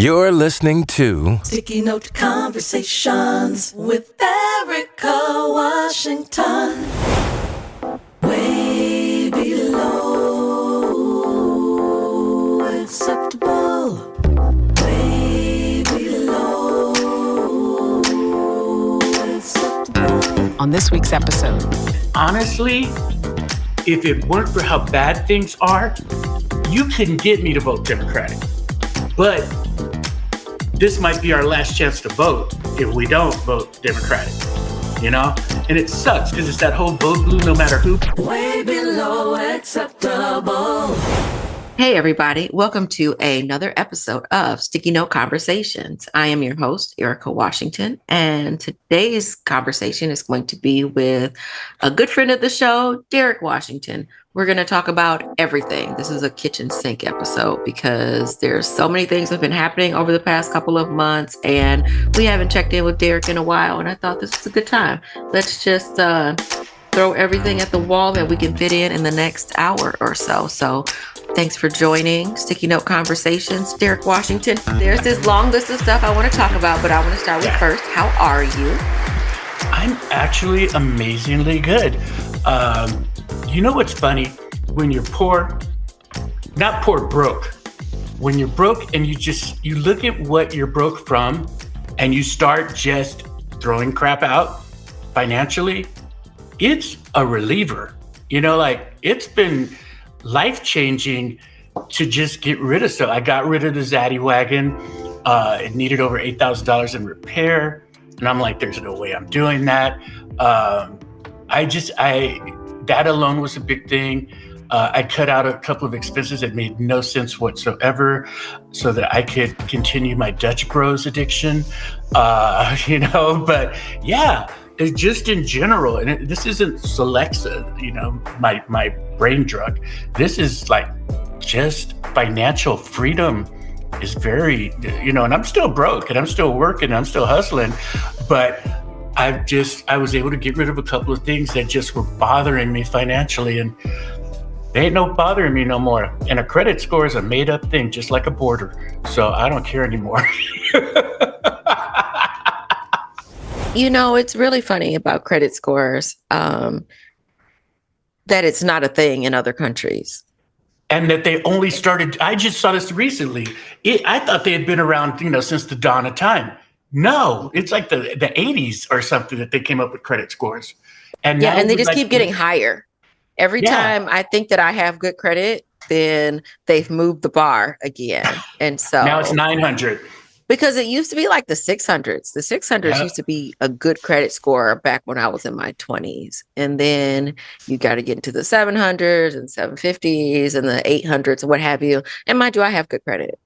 You're listening to Sticky Note Conversations with Erika Washington. Way below acceptable. Way below acceptable. On this week's episode, honestly, if it weren't for how bad things are, you couldn't get me to vote Democratic. But this might be our last chance to vote if we don't vote Democratic, you know? And it sucks because it's that whole vote blue no matter who. Way below acceptable. Hey, everybody. Welcome to another episode of Sticky Note Conversations. I am your host, Erika Washington, and today's conversation is going to be with a good friend of the show, Erika Washington. We're going to talk about everything. This is a kitchen sink episode because there's so many things that have been happening over the past couple of months, and we haven't checked in with Derek in a while, and I thought this was a good time. Let's just throw everything at the wall that we can fit in the next hour or so. So thanks for joining Sticky Note Conversations, Erika Washington. There's this long list of stuff I want to talk about, but I want to start with first. How are you? I'm actually amazingly good. You know what's funny? When you're poor, not poor, broke. When you're broke and you look at what you're broke from and you start just throwing crap out financially, it's a reliever. You know, like it's been life-changing to just get rid of stuff. I got rid of the Zaddy wagon. It needed over $8,000 in repair. And I'm like, there's no way I'm doing that. That alone was a big thing. I cut out a couple of expenses that made no sense whatsoever so that I could continue my Dutch Bros addiction, but yeah, it's just in general. And this isn't Celexa, my brain drug. This is like just financial freedom is very, and I'm still broke and I'm still working and I'm still hustling, but I was able to get rid of a couple of things that just were bothering me financially, and they ain't no bothering me no more. And a credit score is a made up thing, just like a border. So I don't care anymore. It's really funny about credit scores, that it's not a thing in other countries. And that they only started, I just saw this recently. I thought they had been around, since the dawn of time. No, it's like the 80s or something that they came up with credit scores. And they just keep getting higher. Every time I think that I have good credit, then they've moved the bar again. And so now it's 900. Because it used to be like the 600s. The 600s used to be a good credit score back when I was in my 20s. And then you got to get into the 700s and 750s and the 800s and what have you. And mind you, I have good credit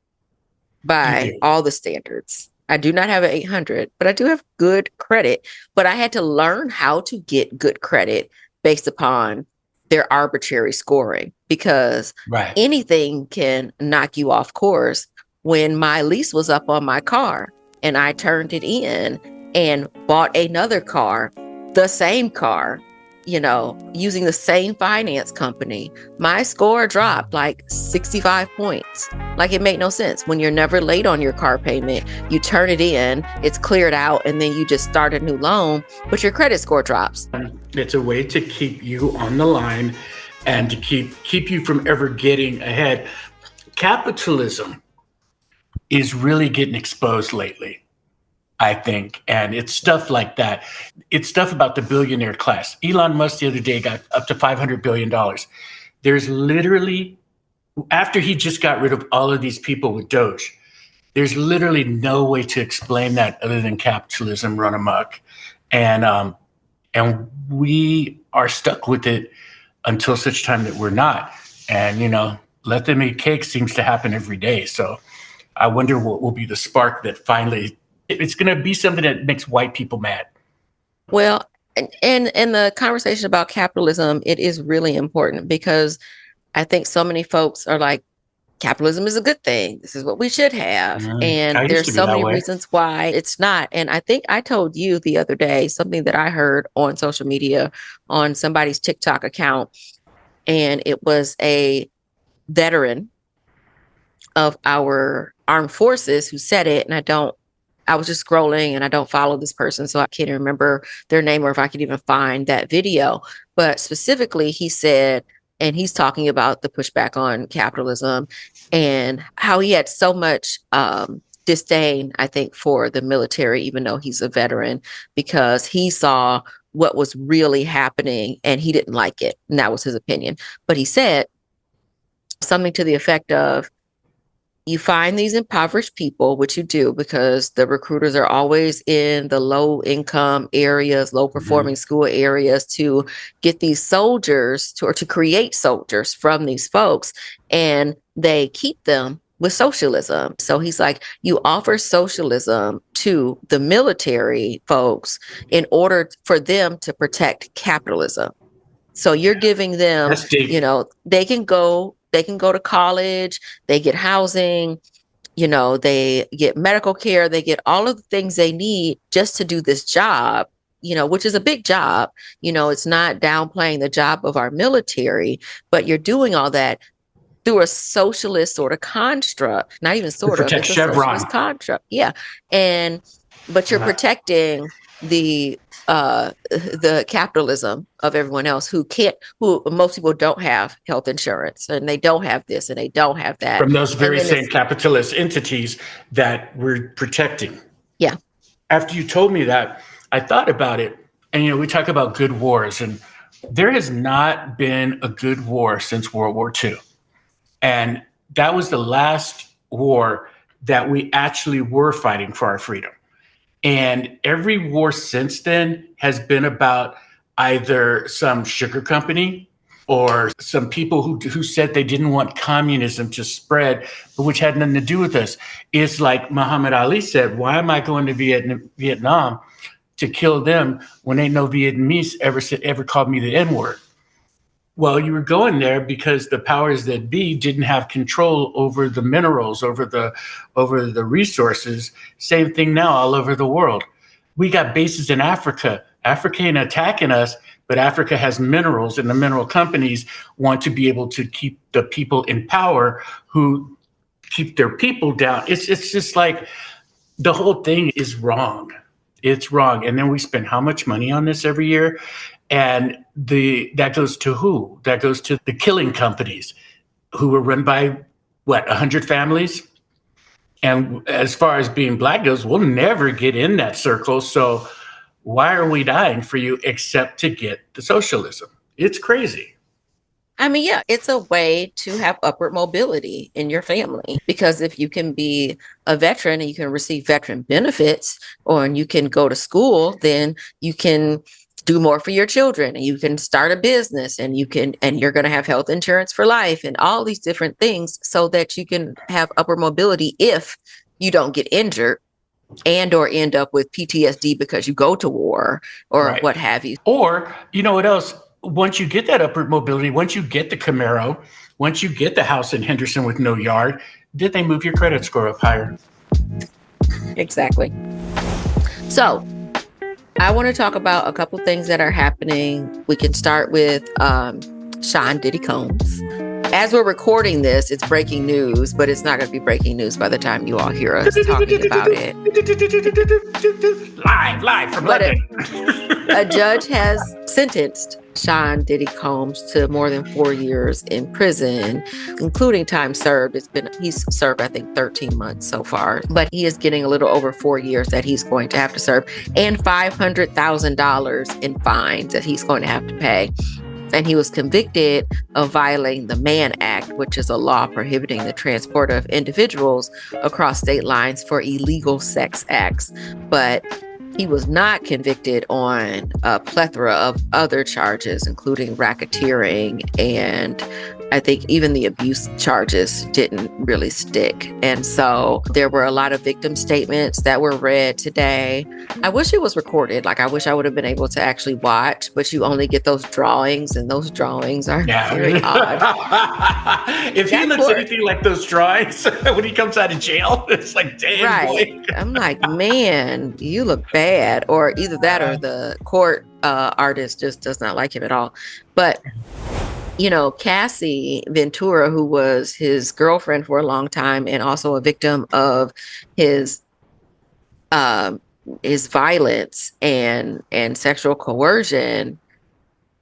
by all the standards. I do not have an 800, but I do have good credit. But I had to learn how to get good credit based upon their arbitrary scoring, because anything can knock you off course. When my lease was up on my car and I turned it in and bought another car, the same car, using the same finance company, my score dropped like 65 points. Like, it made no sense. When you're never late on your car payment, you turn it in, it's cleared out, and then you just start a new loan, but your credit score drops. It's a way to keep you on the line and to keep you from ever getting ahead. Capitalism is really getting exposed lately, I think. And it's stuff like that. It's stuff about the billionaire class. Elon Musk the other day got up to $500 billion. There's literally, after he just got rid of all of these people with Doge, there's literally no way to explain that other than capitalism run amok. And we are stuck with it until such time that we're not. And, let them eat cake seems to happen every day. So I wonder what will be the spark that finally, it's going to be something that makes white people mad. Well, and in the conversation about capitalism, it is really important because I think so many folks are like, capitalism is a good thing. This is what we should have. And there's so many reasons why it's not. And I think I told you the other day something that I heard on social media on somebody's TikTok account. And it was a veteran of our armed forces who said it, and I was just scrolling and I don't follow this person, so I can't remember their name or if I could even find that video. But specifically, he said, and he's talking about the pushback on capitalism and how he had so much disdain, I think, for the military, even though he's a veteran, because he saw what was really happening and he didn't like it. And that was his opinion. But he said something to the effect of, you find these impoverished people, which you do because the recruiters are always in the low income areas, low performing school areas, to get these soldiers or to create soldiers from these folks. And they keep them with socialism. So he's like, you offer socialism to the military folks in order for them to protect capitalism. So you're giving them, they can go to college, they get housing, they get medical care, they get all of the things they need just to do this job, which is a big job. It's not downplaying the job of our military, but you're doing all that through a socialist sort of construct, not even sort of, it's a socialist construct. Yeah. But you're protecting the capitalism of everyone else who most people don't have health insurance, and they don't have this and they don't have that. From those very same capitalist entities that we're protecting. Yeah. After you told me that, I thought about it, and we talk about good wars, and there has not been a good war since World War II. And that was the last war that we actually were fighting for our freedom. And every war since then has been about either some sugar company or some people who said they didn't want communism to spread, but which had nothing to do with us. It's like Muhammad Ali said, why am I going to Vietnam to kill them when ain't no Vietnamese ever called me the N-word? Well, you were going there because the powers that be didn't have control over the minerals, over the resources. Same thing now all over the world. We got bases in Africa. Africa ain't attacking us, but Africa has minerals, and the mineral companies want to be able to keep the people in power who keep their people down. It's just like the whole thing is wrong. It's wrong. And then we spend how much money on this every year? And that goes to who? That goes to the killing companies who are run by 100 families. And as far as being Black goes, we'll never get in that circle. So why are we dying for you except to get the socialism? It's crazy. I mean, yeah, it's a way to have upward mobility in your family, because if you can be a veteran and you can receive veteran benefits, or you can go to school, then you can do more for your children, and you can start a business, and you're going to have health insurance for life and all these different things, so that you can have upward mobility if you don't get injured and or end up with PTSD because you go to war or what have you. Or, what else? Once you get that upward mobility, once you get the Camaro, once you get the house in Henderson with no yard, did they move your credit score up higher? Exactly. So I want to talk about a couple things that are happening. We can start with Sean Diddy Combs. As we're recording this, it's breaking news, but it's not going to be breaking news by the time you all hear us talking about it. Live from London. A judge has sentenced Sean Diddy Combs to more than 4 years in prison, including time served. He's served, I think, 13 months so far, but he is getting a little over 4 years that he's going to have to serve, and $500,000 in fines that he's going to have to pay. And he was convicted of violating the Mann Act, which is a law prohibiting the transport of individuals across state lines for illegal sex acts. But he was not convicted on a plethora of other charges, including racketeering, and I think even the abuse charges didn't really stick. And so there were a lot of victim statements that were read today. I wish it was recorded. I wish I would have been able to actually watch, but you only get those drawings, and those drawings are very odd. If he looks anything like those drawings when he comes out of jail, it's like, damn, right. Boy. I'm like, man, you look bad. Or either that or the court artist just does not like him at all. But Cassie Ventura, who was his girlfriend for a long time and also a victim of his um his violence and sexual coercion,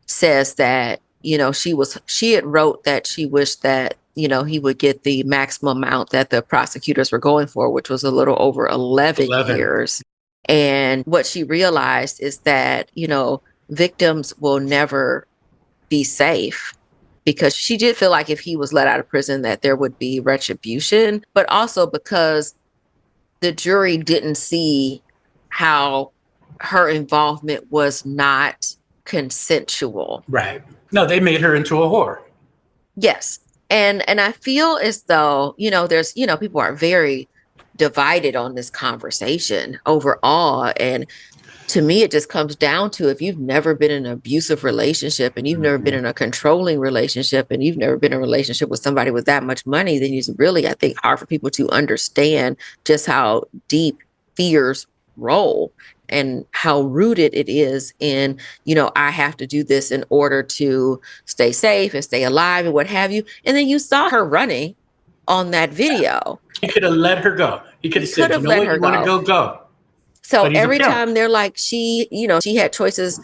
says that, she had wrote that she wished that, he would get the maximum amount that the prosecutors were going for, which was a little over 11 years. And what she realized is that, victims will never be safe, because she did feel like if he was let out of prison that there would be retribution, but also because the jury didn't see how her involvement was not consensual. Right. No, they made her into a whore. Yes. And I feel as though, there's, people are very divided on this conversation overall. And to me, it just comes down to, if you've never been in an abusive relationship and you've never been in a controlling relationship and you've never been in a relationship with somebody with that much money, then it's really, I think, hard for people to understand just how deep fears roll and how rooted it is in, I have to do this in order to stay safe and stay alive and what have you. And then you saw her running on that video. He could have let her go. He could have said, you know what, you want to go. So every time they're like, she had choices.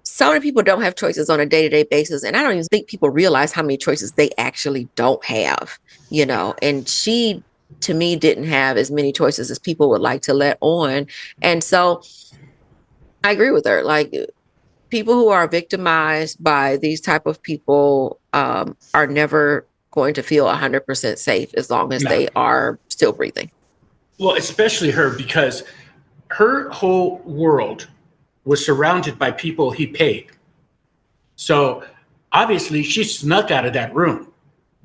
So many people don't have choices on a day-to-day basis. And I don't even think people realize how many choices they actually don't have, and she, to me, didn't have as many choices as people would like to let on. And so I agree with her. Like, people who are victimized by these type of people are never going to feel 100% safe as long as they are still breathing. Well, especially her, because her whole world was surrounded by people he paid. So obviously she snuck out of that room.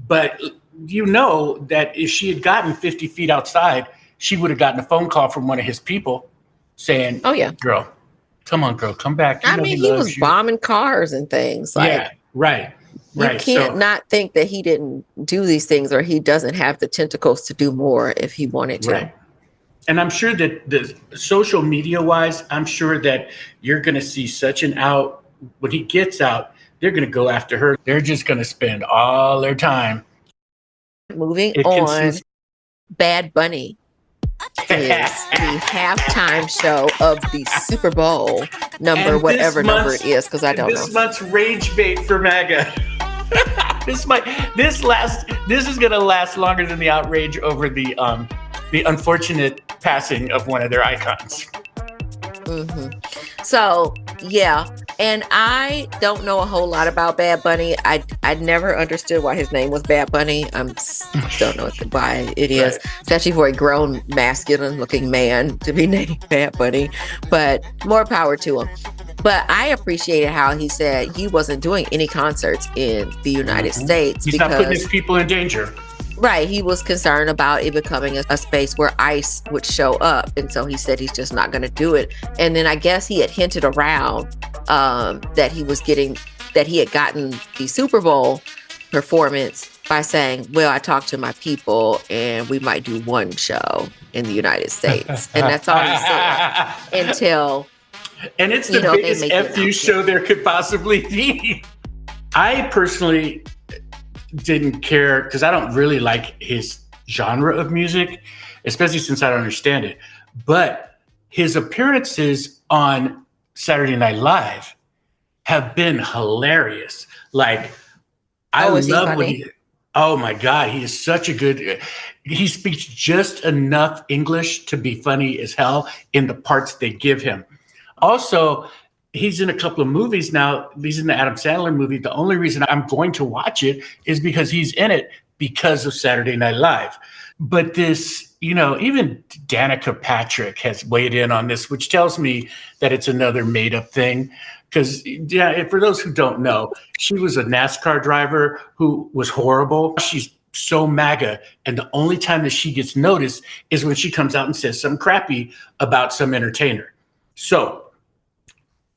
But that if she had gotten 50 feet outside, she would have gotten a phone call from one of his people saying, "Oh yeah, girl, come on, girl, come back." He was bombing cars and things. Yeah, right. You can't not think that he didn't do these things, or he doesn't have the tentacles to do more if he wanted to. Right. And I'm sure that the social media wise, I'm sure that you're going to see such an out when he gets out. They're going to go after her. They're just going to spend all their time. Moving on, Bad Bunny is the halftime show of the Super Bowl number, whatever number it is, because I don't know. This month's rage bait for MAGA. This is going to last longer than the outrage over the unfortunate passing of one of their icons. So yeah, and I don't know a whole lot about Bad Bunny. I never understood why his name was Bad Bunny. I don't know why it is, especially for a grown, masculine-looking man to be named Bad Bunny. But more power to him. But I appreciated how he said he wasn't doing any concerts in the United States. He's not putting his people in danger. Right. He was concerned about it becoming a space where ICE would show up. And so he said he's just not going to do it. And then I guess he had hinted around that he had gotten the Super Bowl performance by saying, well, I talked to my people and we might do one show in the United States. And that's all he said until... And it's the biggest FU show there could possibly be. I personally didn't care because I don't really like his genre of music, especially since I don't understand it. But his appearances on Saturday Night Live have been hilarious. Like, I love what he... Oh my God, he is such a good... He speaks just enough English to be funny as hell in the parts they give him. Also, he's in a couple of movies now. He's in the Adam Sandler movie. The only reason I'm going to watch it is because he's in it because of Saturday Night Live. But this, even Danica Patrick has weighed in on this, which tells me that it's another made up thing. Because, for those who don't know, she was a NASCAR driver who was horrible. She's so MAGA. And the only time that she gets noticed is when she comes out and says something crappy about some entertainer. So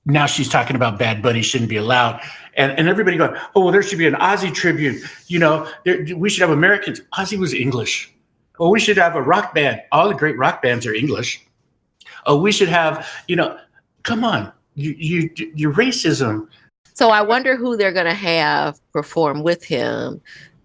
now she's talking about Bad Bunny shouldn't be allowed. And everybody going, oh, well, there should be an Ozzy tribute. We should have Americans. Ozzy was English. Oh, we should have a rock band. All the great rock bands are English. Oh, we should have, come on. Your racism. So I wonder who they're going to have perform with him.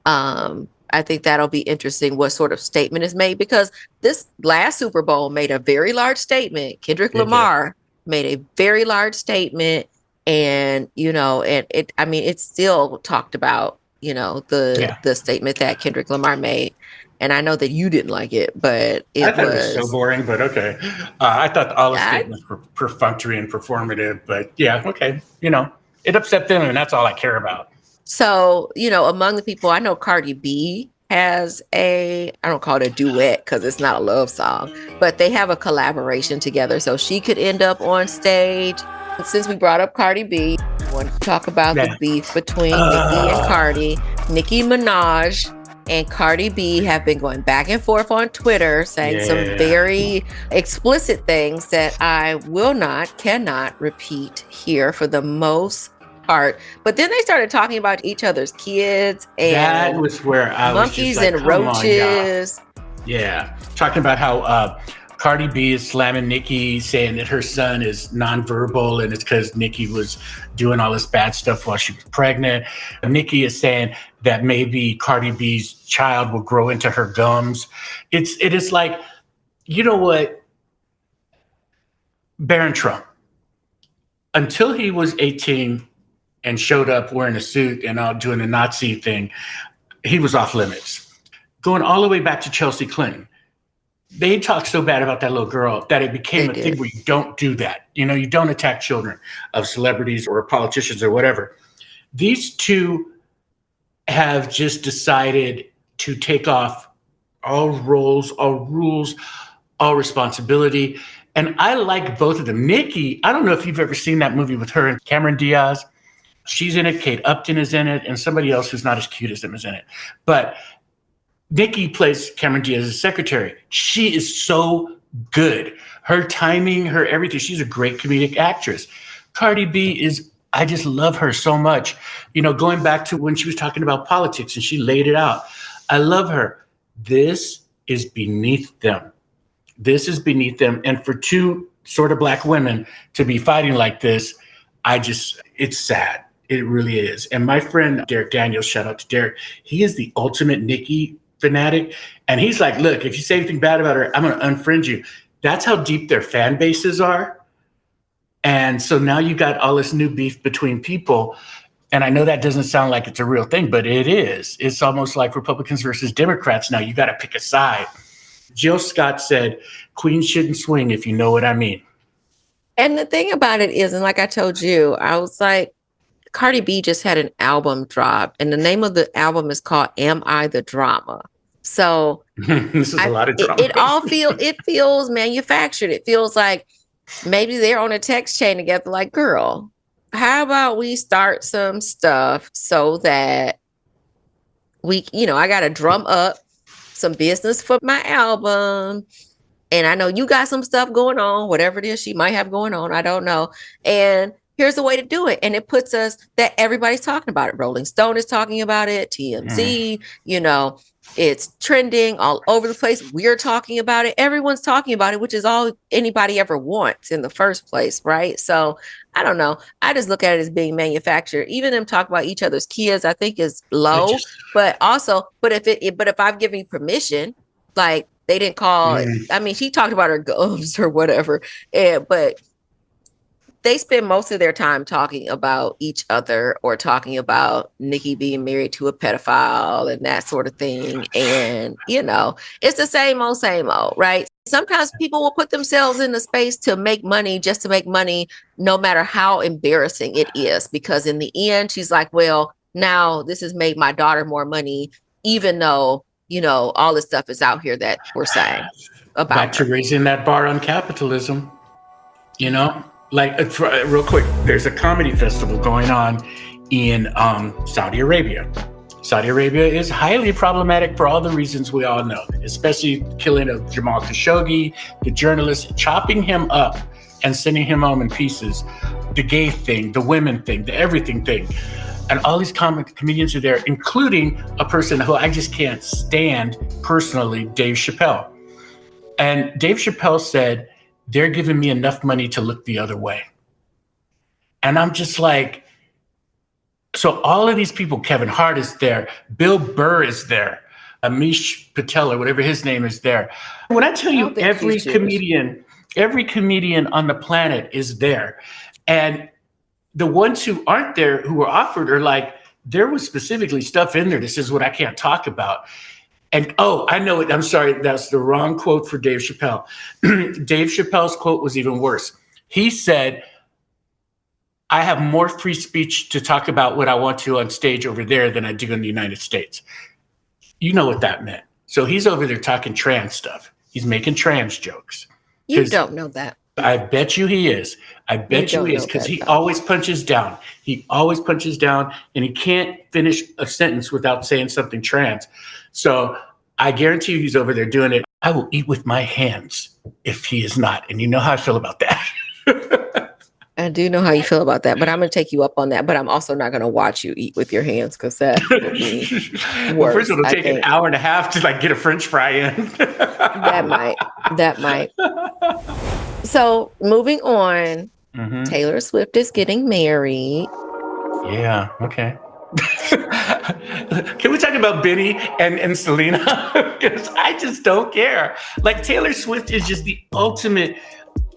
I think that'll be interesting what sort of statement is made, because this last Super Bowl made a very large statement. Kendrick Lamar made a very large statement. And, I mean, it's still talked about, the statement that Kendrick Lamar made. And I know that you didn't like it, but I thought it was so boring, but okay. I thought all the statements were perfunctory and performative, but yeah, okay. It upset them, and that's all I care about. So, among the people, I know Cardi B has I don't call it a duet because it's not a love song, but they have a collaboration together. So she could end up on stage. Since we brought up Cardi B, I want to talk about the beef between Nicki and Cardi. Nicki Minaj and Cardi B have been going back and forth on Twitter saying some very explicit things that I cannot repeat here for the most part. But then they started talking about each other's kids, and that was where I monkeys was just and roaches. Yeah, talking about how Cardi B is slamming Nicki, saying that her son is nonverbal and it's because Nicki was doing all this bad stuff while she was pregnant. Nicki is saying that maybe Cardi B's child will grow into her gums. It is like, you know what? Barron Trump, until he was 18 and showed up wearing a suit and out doing the Nazi thing, he was off limits. Going all the way back to Chelsea Clinton, they talked so bad about that little girl that it became a thing where you don't do that. You don't attack children of celebrities or politicians or whatever. These two have just decided to take off all roles, all rules, all responsibility. And I like both of them. Nicki, I don't know if you've ever seen that movie with her and Cameron Diaz. She's in it. Kate Upton is in it. And somebody else who's not as cute as them is in it. But Nicki plays Cameron Diaz's secretary. She is so good. Her timing, her everything. She's a great comedic actress. Cardi B I just love her so much. Going back to when she was talking about politics and she laid it out. I love her. This is beneath them. This is beneath them. And for two sort of Black women to be fighting like this, it's sad. It really is. And my friend, Derek Daniels, shout out to Derek. He is the ultimate Nicki fanatic. And he's like, look, if you say anything bad about her, I'm going to unfriend you. That's how deep their fan bases are. And so now you got all this new beef between people. And I know that doesn't sound like it's a real thing, but it is. It's almost like Republicans versus Democrats now. You got to pick a side. Jill Scott said, Queen shouldn't swing, if you know what I mean. And the thing about it is, and like I told you, I was like, Cardi B just had an album drop, and the name of the album is called Am I the Drama? So this is a lot of drama. It feels manufactured. It feels like maybe they're on a text chain together, like, girl, how about we start some stuff so that I got to drum up some business for my album. And I know you got some stuff going on, whatever it is she might have going on. I don't know. And here's the way to do it. And it puts us that everybody's talking about it. Rolling Stone is talking about it. TMZ, it's trending all over the place. We're talking about it. Everyone's talking about it, which is all anybody ever wants in the first place. Right. So I don't know. I just look at it as being manufactured. Even them talk about each other's kids, I think is low. But if I've given you permission, like they didn't call it. I mean, she talked about her gums or whatever. But they spend most of their time talking about each other or talking about Nicki being married to a pedophile and that sort of thing. And, it's the same old, right? Sometimes people will put themselves in the space to make money, just to make money, no matter how embarrassing it is. Because in the end, she's like, well, now this has made my daughter more money, even though, all this stuff is out here that we're saying about back to raising that bar on capitalism, Like, real quick, there's a comedy festival going on in Saudi Arabia. Saudi Arabia is highly problematic for all the reasons we all know, especially killing of Jamal Khashoggi, the journalist, chopping him up and sending him home in pieces, the gay thing, the women thing, the everything thing. And all these comedians are there, including a person who I just can't stand personally, Dave Chappelle. And Dave Chappelle said, they're giving me enough money to look the other way. And I'm just like, So all of these people, Kevin Hart is there, Bill Burr is there, Amish Patel or whatever his name is there. When I tell you every comedian on the planet is there. And the ones who aren't there, who were offered, are like, there was specifically stuff in there. This is what I can't talk about. And I know it. I'm sorry. That's the wrong quote for Dave Chappelle. Dave Chappelle's quote was even worse. He said, I have more free speech to talk about what I want to on stage over there than I do in the United States. You know what that meant. So he's over there talking trans stuff. He's making trans jokes. You don't know that. I bet you he is. I bet you he is, because he always punches down. He always punches down, and he can't finish a sentence without saying something trans. So I guarantee you he's over there doing it. I will eat with my hands if he is not. And you know how I feel about that. I do know how you feel about that, but I'm going to take you up on that. But I'm also not going to watch you eat with your hands, because that would be worse. Well, first it'll take an hour and a half to like get a French fry in. That might. So moving on, Taylor Swift is getting married. Yeah. Okay. Can we talk about Benny and Selena? Because I just don't care. Like, Taylor Swift is just the ultimate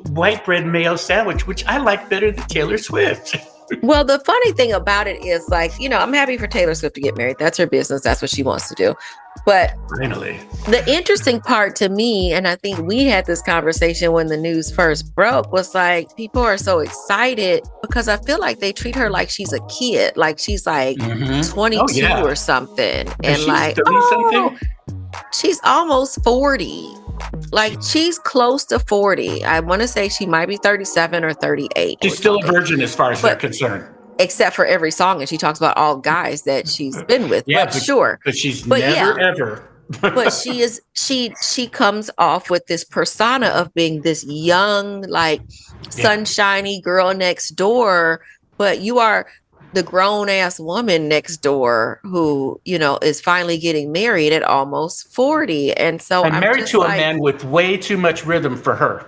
white bread mayo sandwich, which I like better than Taylor Swift. Well, the funny thing about it is, like, I'm happy for Taylor Swift to get married. That's her business. That's what she wants to do. But finally, the interesting part to me, and I think we had this conversation when the news first broke, was like, people are so excited because I feel like they treat her like she's a kid, like she's like 22 or something. And she's like, she's almost 40. Like, she's close to 40. I want to say she might be 37 or 38. She's still a virgin as far as they're concerned. Except for every song, and she talks about all guys that she's been with. Yeah, but she's never ever. But she comes off with this persona of being this young, like sunshiny girl next door. But you are the grown ass woman next door who, is finally getting married at almost 40. And so I'm married to a man with way too much rhythm for her.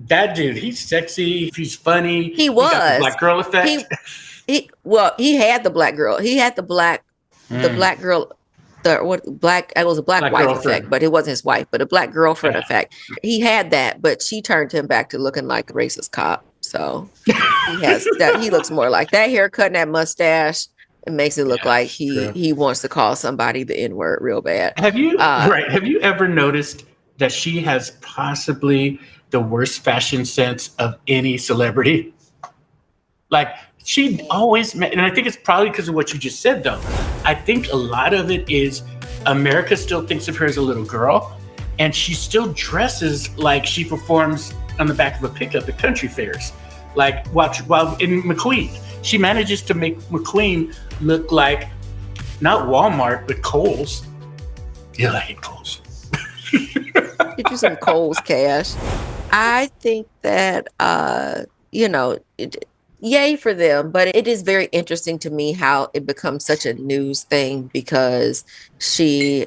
That dude, he's sexy. He's funny. He was. He got the black girl effect. He had the black girl. He had the black girl. It was a black wife effect, but it wasn't his wife, but a black girlfriend effect. He had that, but she turned him back to looking like a racist cop. So he has that. He looks more like that haircut and that mustache. It makes it look like he wants to call somebody the N-word real bad. Have you ever noticed that she has possibly the worst fashion sense of any celebrity? Like, she always, and I think it's probably because of what you just said, though. I think a lot of it is America still thinks of her as a little girl, and she still dresses like she performs on the back of a pickup at country fairs. Like, while in McQueen, she manages to make McQueen look like not Walmart, but Kohl's. Yeah, I hate Kohl's. Get you some Kohl's cash. I think that, yay for them, but it is very interesting to me how it becomes such a news thing, because she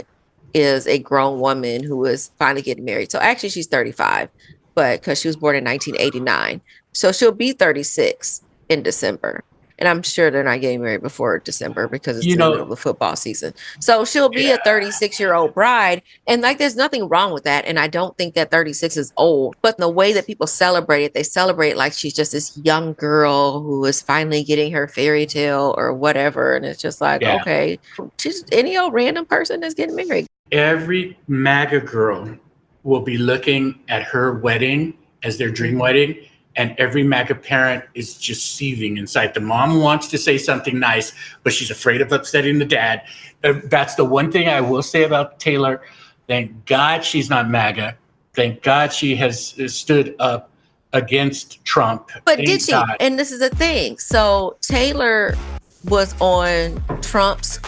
is a grown woman who is finally getting married. So actually she's 35, but because she was born in 1989. So she'll be 36 in December. And I'm sure they're not getting married before December because it's in the middle of the football season. So she'll be a 36-year-old bride. And like, there's nothing wrong with that. And I don't think that 36 is old. But the way that people celebrate it, they celebrate like she's just this young girl who is finally getting her fairy tale or whatever. And it's just like, okay, she's any old random person that's getting married. Every MAGA girl will be looking at her wedding as their dream wedding. And every MAGA parent is just seething inside. The mom wants to say something nice, but she's afraid of upsetting the dad. That's the one thing I will say about Taylor. Thank God she's not MAGA. Thank God she has stood up against Trump. But did she? And this is the thing. So Taylor was on Trump's,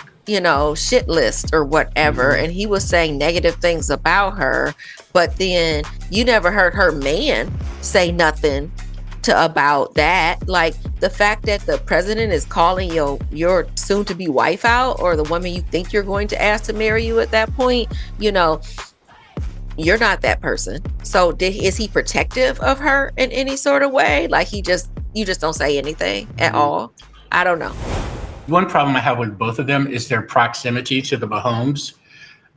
shit list or whatever. And he was saying negative things about her. But then you never heard her man say nothing about that. Like, the fact that the president is calling your soon-to-be wife out, or the woman you think you're going to ask to marry you at that point, you're not that person. So is he protective of her in any sort of way? Like, you just don't say anything at all? I don't know. One problem I have with both of them is their proximity to the Mahomes,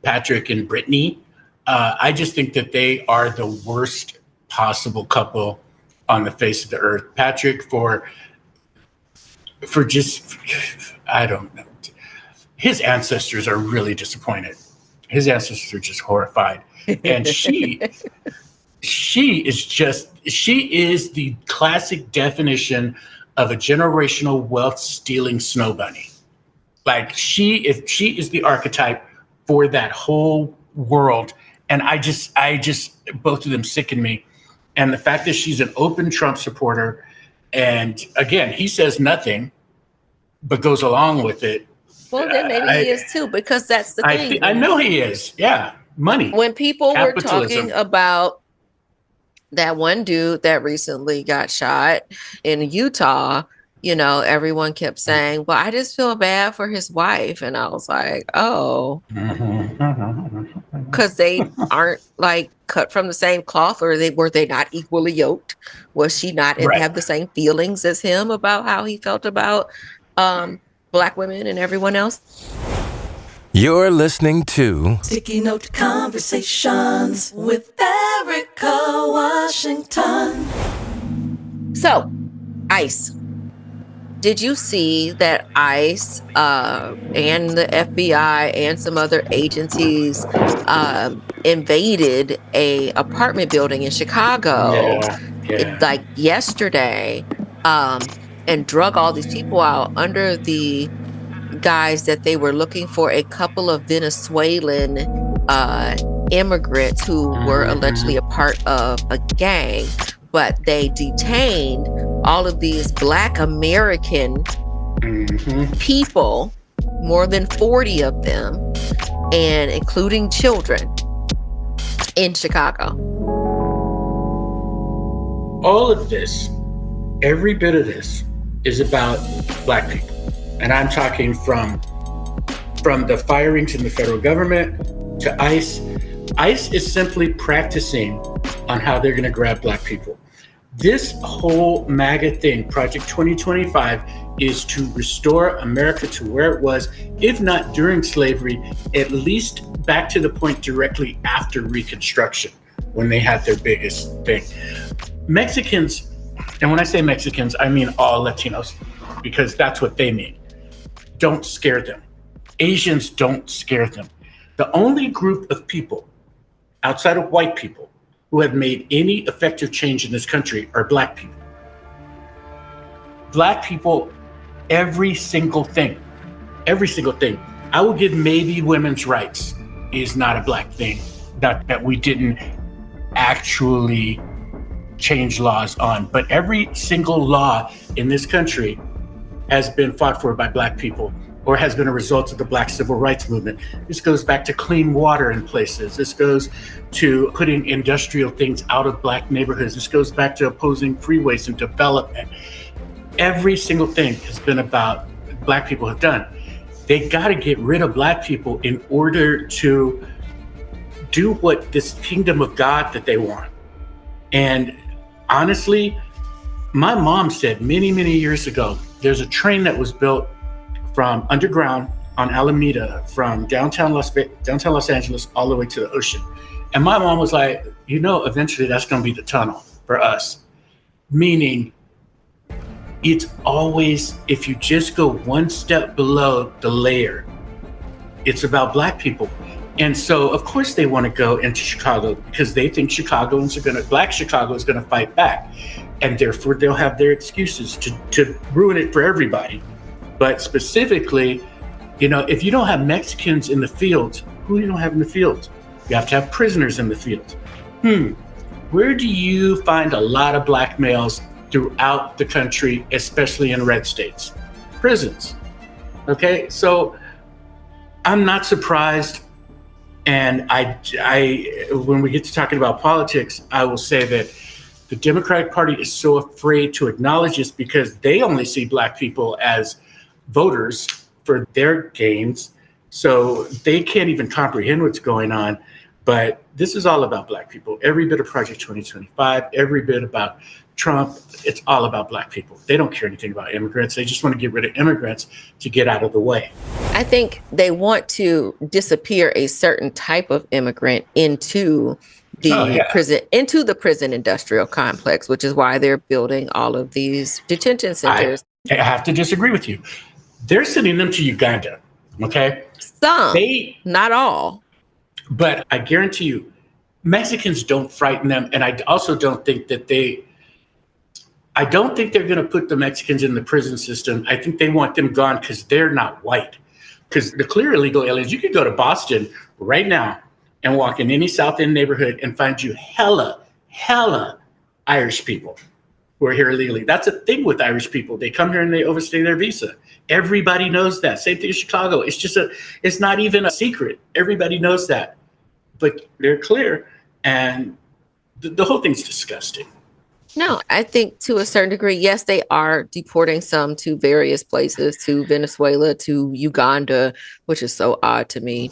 Patrick and Brittany. I just think that they are the worst possible couple on the face of the earth. Patrick for just, I don't know. His ancestors are really disappointed. His ancestors are just horrified. And she is the classic definition of a generational wealth stealing snow bunny. Like she is the archetype for that whole world. And I just both of them sicken me. And the fact that she's an open Trump supporter, and again, he says nothing, but goes along with it. Well, then maybe he is too, because that's the thing. I know he is. Yeah, money. When people were Capitalism. talking about that one dude that recently got shot in Utah, you know, everyone kept saying, well, I just feel bad for his wife. And I was like, oh, because they aren't like cut from the same cloth, or were they not equally yoked? Was she not and have the same feelings as him about how he felt about Black women and everyone else? You're listening to Sticky Note Conversations with Erika Washington. So, ICE. Did you see that ICE and the FBI and some other agencies invaded a apartment building in Chicago like yesterday and drug all these people out under the guise that they were looking for a couple of Venezuelan immigrants who were allegedly a part of a gang, but they detained all of these Black American people, more than 40 of them, and including children in Chicago. All of this, every bit of this, is about Black people. And I'm talking from the firings in the federal government to ICE. ICE is simply practicing on how they're going to grab Black people. This whole MAGA thing, Project 2025, is to restore America to where it was, if not during slavery, at least back to the point directly after Reconstruction, when they had their biggest thing. Mexicans, and when I say Mexicans, I mean all Latinos, because that's what they mean. Don't scare them. Asians, don't scare them. The only group of people outside of white people who have made any effective change in this country are Black people. Black people, every single thing. I will give maybe women's rights is not a Black thing, that we didn't actually change laws on. But every single law in this country has been fought for by Black people, or has been a result of the Black civil rights movement. This goes back to clean water in places. This goes to putting industrial things out of Black neighborhoods. This goes back to opposing freeways and development. Every single thing has been about Black people have done. They got to get rid of Black people in order to do what this kingdom of God that they want. And honestly, my mom said many, many years ago, there's a train that was built from underground on Alameda, from downtown Los Angeles all the way to the ocean. And my mom was like, eventually that's going to be the tunnel for us. Meaning, it's always, if you just go one step below the layer, it's about Black people. And so, of course, they want to go into Chicago because they think Black Chicago is going to fight back. And therefore, they'll have their excuses to ruin it for everybody. But specifically, if you don't have Mexicans in the fields, who do you don't have in the fields? You have to have prisoners in the fields. Where do you find a lot of Black males throughout the country, especially in red states? Prisons. Okay, so I'm not surprised. And I when we get to talking about politics, I will say that the Democratic Party is so afraid to acknowledge this because they only see Black people as voters for their gains. So they can't even comprehend what's going on. But this is all about Black people. Every bit of Project 2025, every bit about Trump, it's all about Black people. They don't care anything about immigrants. They just want to get rid of immigrants to get out of the way. I think they want to disappear a certain type of immigrant into the prison industrial complex, which is why they're building all of these detention centers. I have to disagree with you. They're sending them to Uganda, okay? Some, not all. But I guarantee you, Mexicans don't frighten them. And I also don't think that they're going to put the Mexicans in the prison system. I think they want them gone because they're not white. Because the clear illegal aliens, you could go to Boston right now and walk in any South End neighborhood and find you hella Irish people who are here illegally. That's a thing with Irish people. They come here and they overstay their visa. Everybody knows that. Same thing in Chicago. It's not even a secret. Everybody knows that. But they're clear. And the whole thing's disgusting. No, I think to a certain degree, yes, they are deporting some to various places, to Venezuela, to Uganda, which is so odd to me.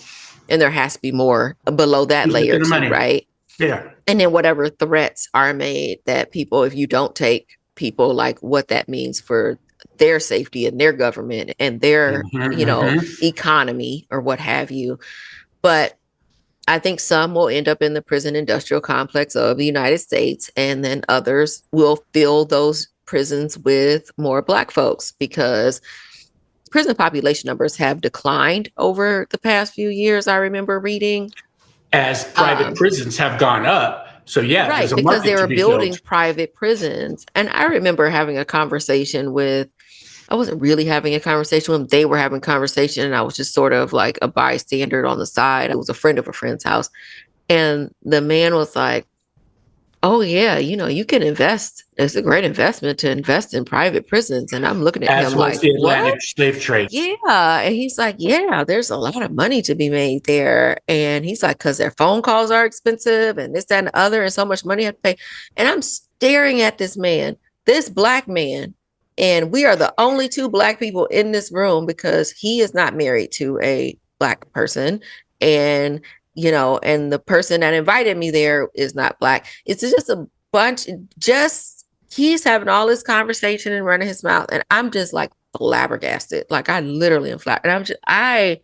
And there has to be more below that layer too, right? Yeah. And then whatever threats are made that people, if you don't take people, like what that means for their safety and their government and their, economy or what have you. But I think some will end up in the prison industrial complex of the United States, and then others will fill those prisons with more Black folks because prison population numbers have declined over the past few years. I remember reading. As private prisons have gone up. So, yeah, right, because they were building private prisons. And I remember having a conversation with, I wasn't really having a conversation with them. They were having a conversation, and I was just sort of like a bystander on the side. I was a friend of a friend's house. And the man was like, oh, yeah, you can invest. It's a great investment to invest in private prisons. And I'm looking at him like, the Atlantic slave trade. Yeah. And he's like, yeah, there's a lot of money to be made there. And he's like, because their phone calls are expensive and this, that, and the other, and so much money I have to pay. And I'm staring at this man, this Black man. And we are the only two Black people in this room because he is not married to a Black person. And and the person that invited me there is not Black. It's just a bunch, he's having all this conversation and running his mouth. And I'm just like flabbergasted. Like I literally am flabbergasted. I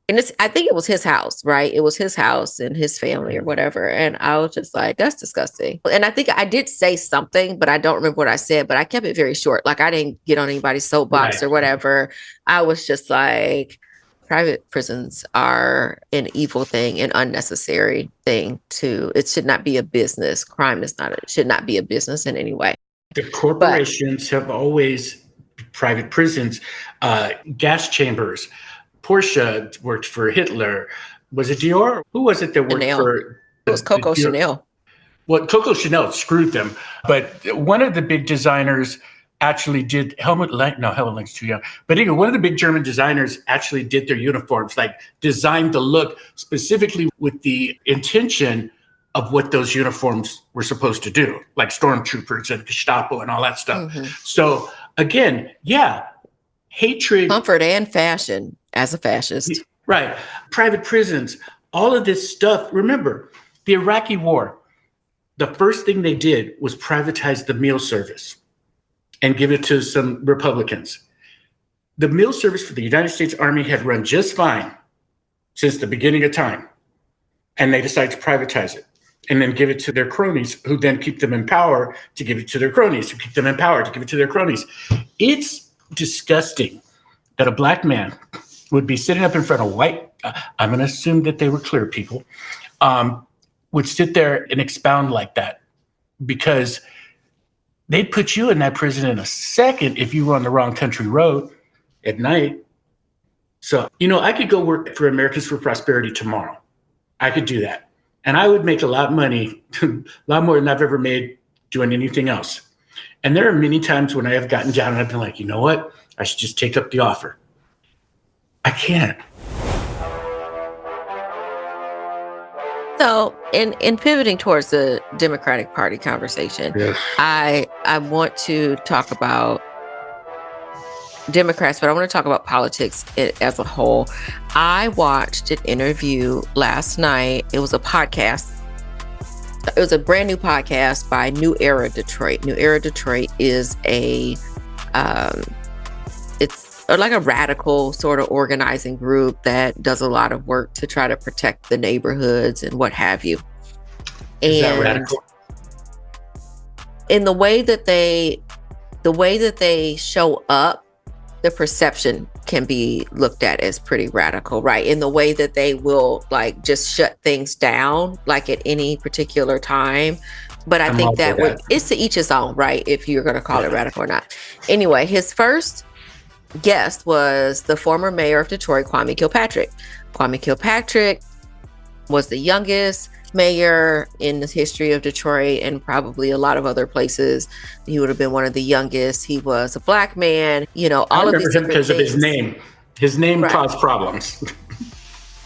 think it was his house, right? It was his house and his family or whatever. And I was just like, that's disgusting. And I think I did say something, but I don't remember what I said, but I kept it very short. Like I didn't get on anybody's soapbox or whatever. I was just like, private prisons are an evil thing, an unnecessary thing it should not be a business. Crime should not be a business in any way. The corporations have always, private prisons, gas chambers. Porsche worked for Hitler. Was it Dior? Who was it that worked for? It was Coco Chanel. Well, Coco Chanel screwed them. But one of the big designers actually did Helmut Lang's too young. But anyway, one of the big German designers actually did their uniforms, like designed the look specifically with the intention of what those uniforms were supposed to do, like stormtroopers and Gestapo and all that stuff. Mm-hmm. So again, hatred. Comfort and fashion as a fascist. Right. Private prisons, all of this stuff. Remember, the Iraqi war, the first thing they did was privatize the meal service and give it to some Republicans. The meal service for the United States Army had run just fine since the beginning of time. And they decided to privatize it and then give it to their cronies, who then keep them in power to give it to their cronies, who keep them in power to give it to their cronies. It's disgusting that a Black man would be sitting up in front of white, I'm going to assume that they were clear people, would sit there and expound like that, because they'd put you in that prison in a second if you were on the wrong country road at night. So, I could go work for Americans for Prosperity tomorrow. I could do that. And I would make a lot of money, a lot more than I've ever made doing anything else. And there are many times when I have gotten down and I've been like, you know what? I should just take up the offer. I can't. So in pivoting towards the Democratic Party conversation, yes. I want to talk about Democrats, but I want to talk about politics as a whole. I watched an interview last night. It was a podcast. It was a brand new podcast by New Era Detroit. New Era Detroit is it's like a radical sort of organizing group that does a lot of work to try to protect the neighborhoods and what have you. Is that radical? In the way that they show up, the perception can be looked at as pretty radical, right? In the way that they will like just shut things down, like at any particular time. But I think that it's to each his own, right? If you're going to call it radical or not. Anyway, his first guest was the former mayor of Detroit, Kwame Kilpatrick. Kwame Kilpatrick was the youngest mayor in the history of Detroit and probably a lot of other places. He would have been one of the youngest. He was a Black man, all of these him because of his name. His name caused problems.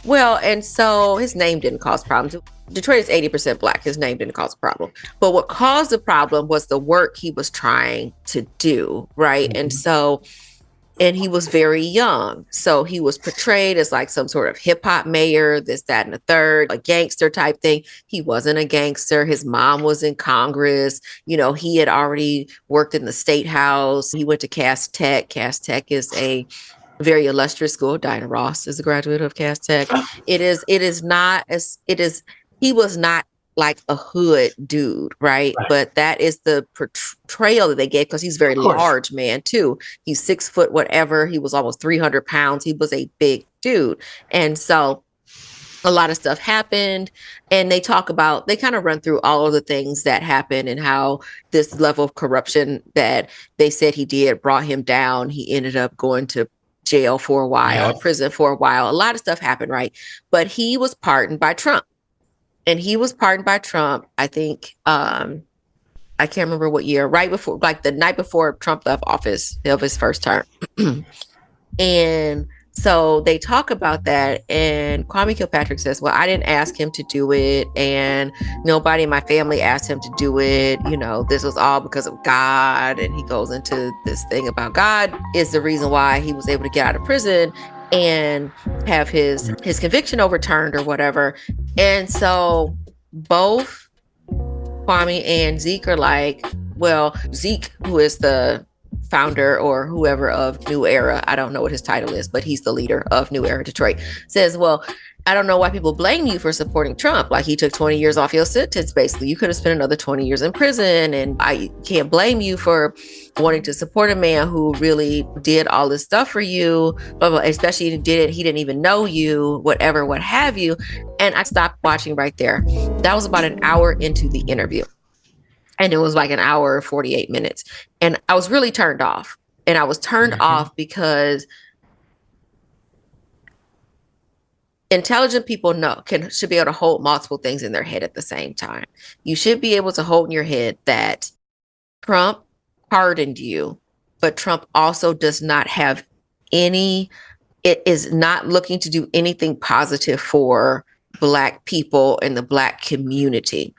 Well, and so his name didn't cause problems. Detroit is 80% Black. His name didn't cause a problem. But what caused the problem was the work he was trying to do, right? Mm-hmm. And he was very young. So he was portrayed as like some sort of hip hop mayor, this, that, and the third, a gangster type thing. He wasn't a gangster. His mom was in Congress. He had already worked in the State House. He went to Cass Tech. Cass Tech is a very illustrious school. Diana Ross is a graduate of Cass Tech. He was not like a hood dude, right? But that is the portrayal that they gave because he's very large man too. He's 6 foot, whatever. He was almost 300 pounds. He was a big dude. And so a lot of stuff happened, and they kind of run through all of the things that happened and how this level of corruption that they said he did brought him down. He ended up going to jail for a while, prison for a while. A lot of stuff happened, right? But he was pardoned by Trump. And he was pardoned by Trump, I think, I can't remember what year, right before, like the night before Trump left office of his first term. And so they talk about that. And Kwame Kilpatrick says, well, I didn't ask him to do it. And nobody in my family asked him to do it. This was all because of God. And he goes into this thing about God is the reason why he was able to get out of prison and have his conviction overturned or whatever. And so both Kwame and Zeke are like, well, Zeke, who is the founder or whoever of New Era, I don't know what his title is, but he's the leader of New Era Detroit, says, well, I don't know why people blame you for supporting Trump. Like, he took 20 years off your sentence, basically. You could have spent another 20 years in prison, and I can't blame you for wanting to support a man who really did all this stuff for you, blah, blah, especially he didn't even know you, whatever, what have you. And I stopped watching right there. That was about an hour into the interview. And it was like an hour, 48 minutes. And I was really turned off. And I was turned off because intelligent people should be able to hold multiple things in their head at the same time. You should be able to hold in your head that Trump pardoned you, but Trump also does not have it is not looking to do anything positive for Black people and the Black community.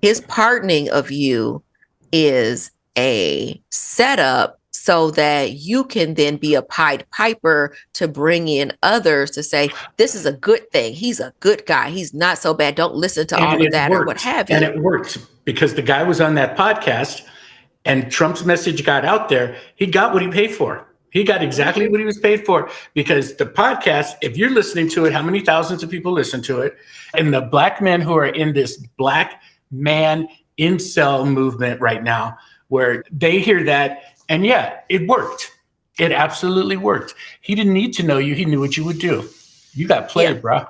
His pardoning of you is a setup so that you can then be a Pied Piper to bring in others to say, this is a good thing. He's a good guy. He's not so bad. Don't listen to all of that or what have you. And it worked because the guy was on that podcast and Trump's message got out there. He got what he paid for. He got exactly what he was paid for, because the podcast, if you're listening to it, how many thousands of people listen to it? And the Black men who are in this Black man incel movement right now, where they hear that, and it worked. It absolutely worked. He didn't need to know you. He knew what you would do. You got played, bro.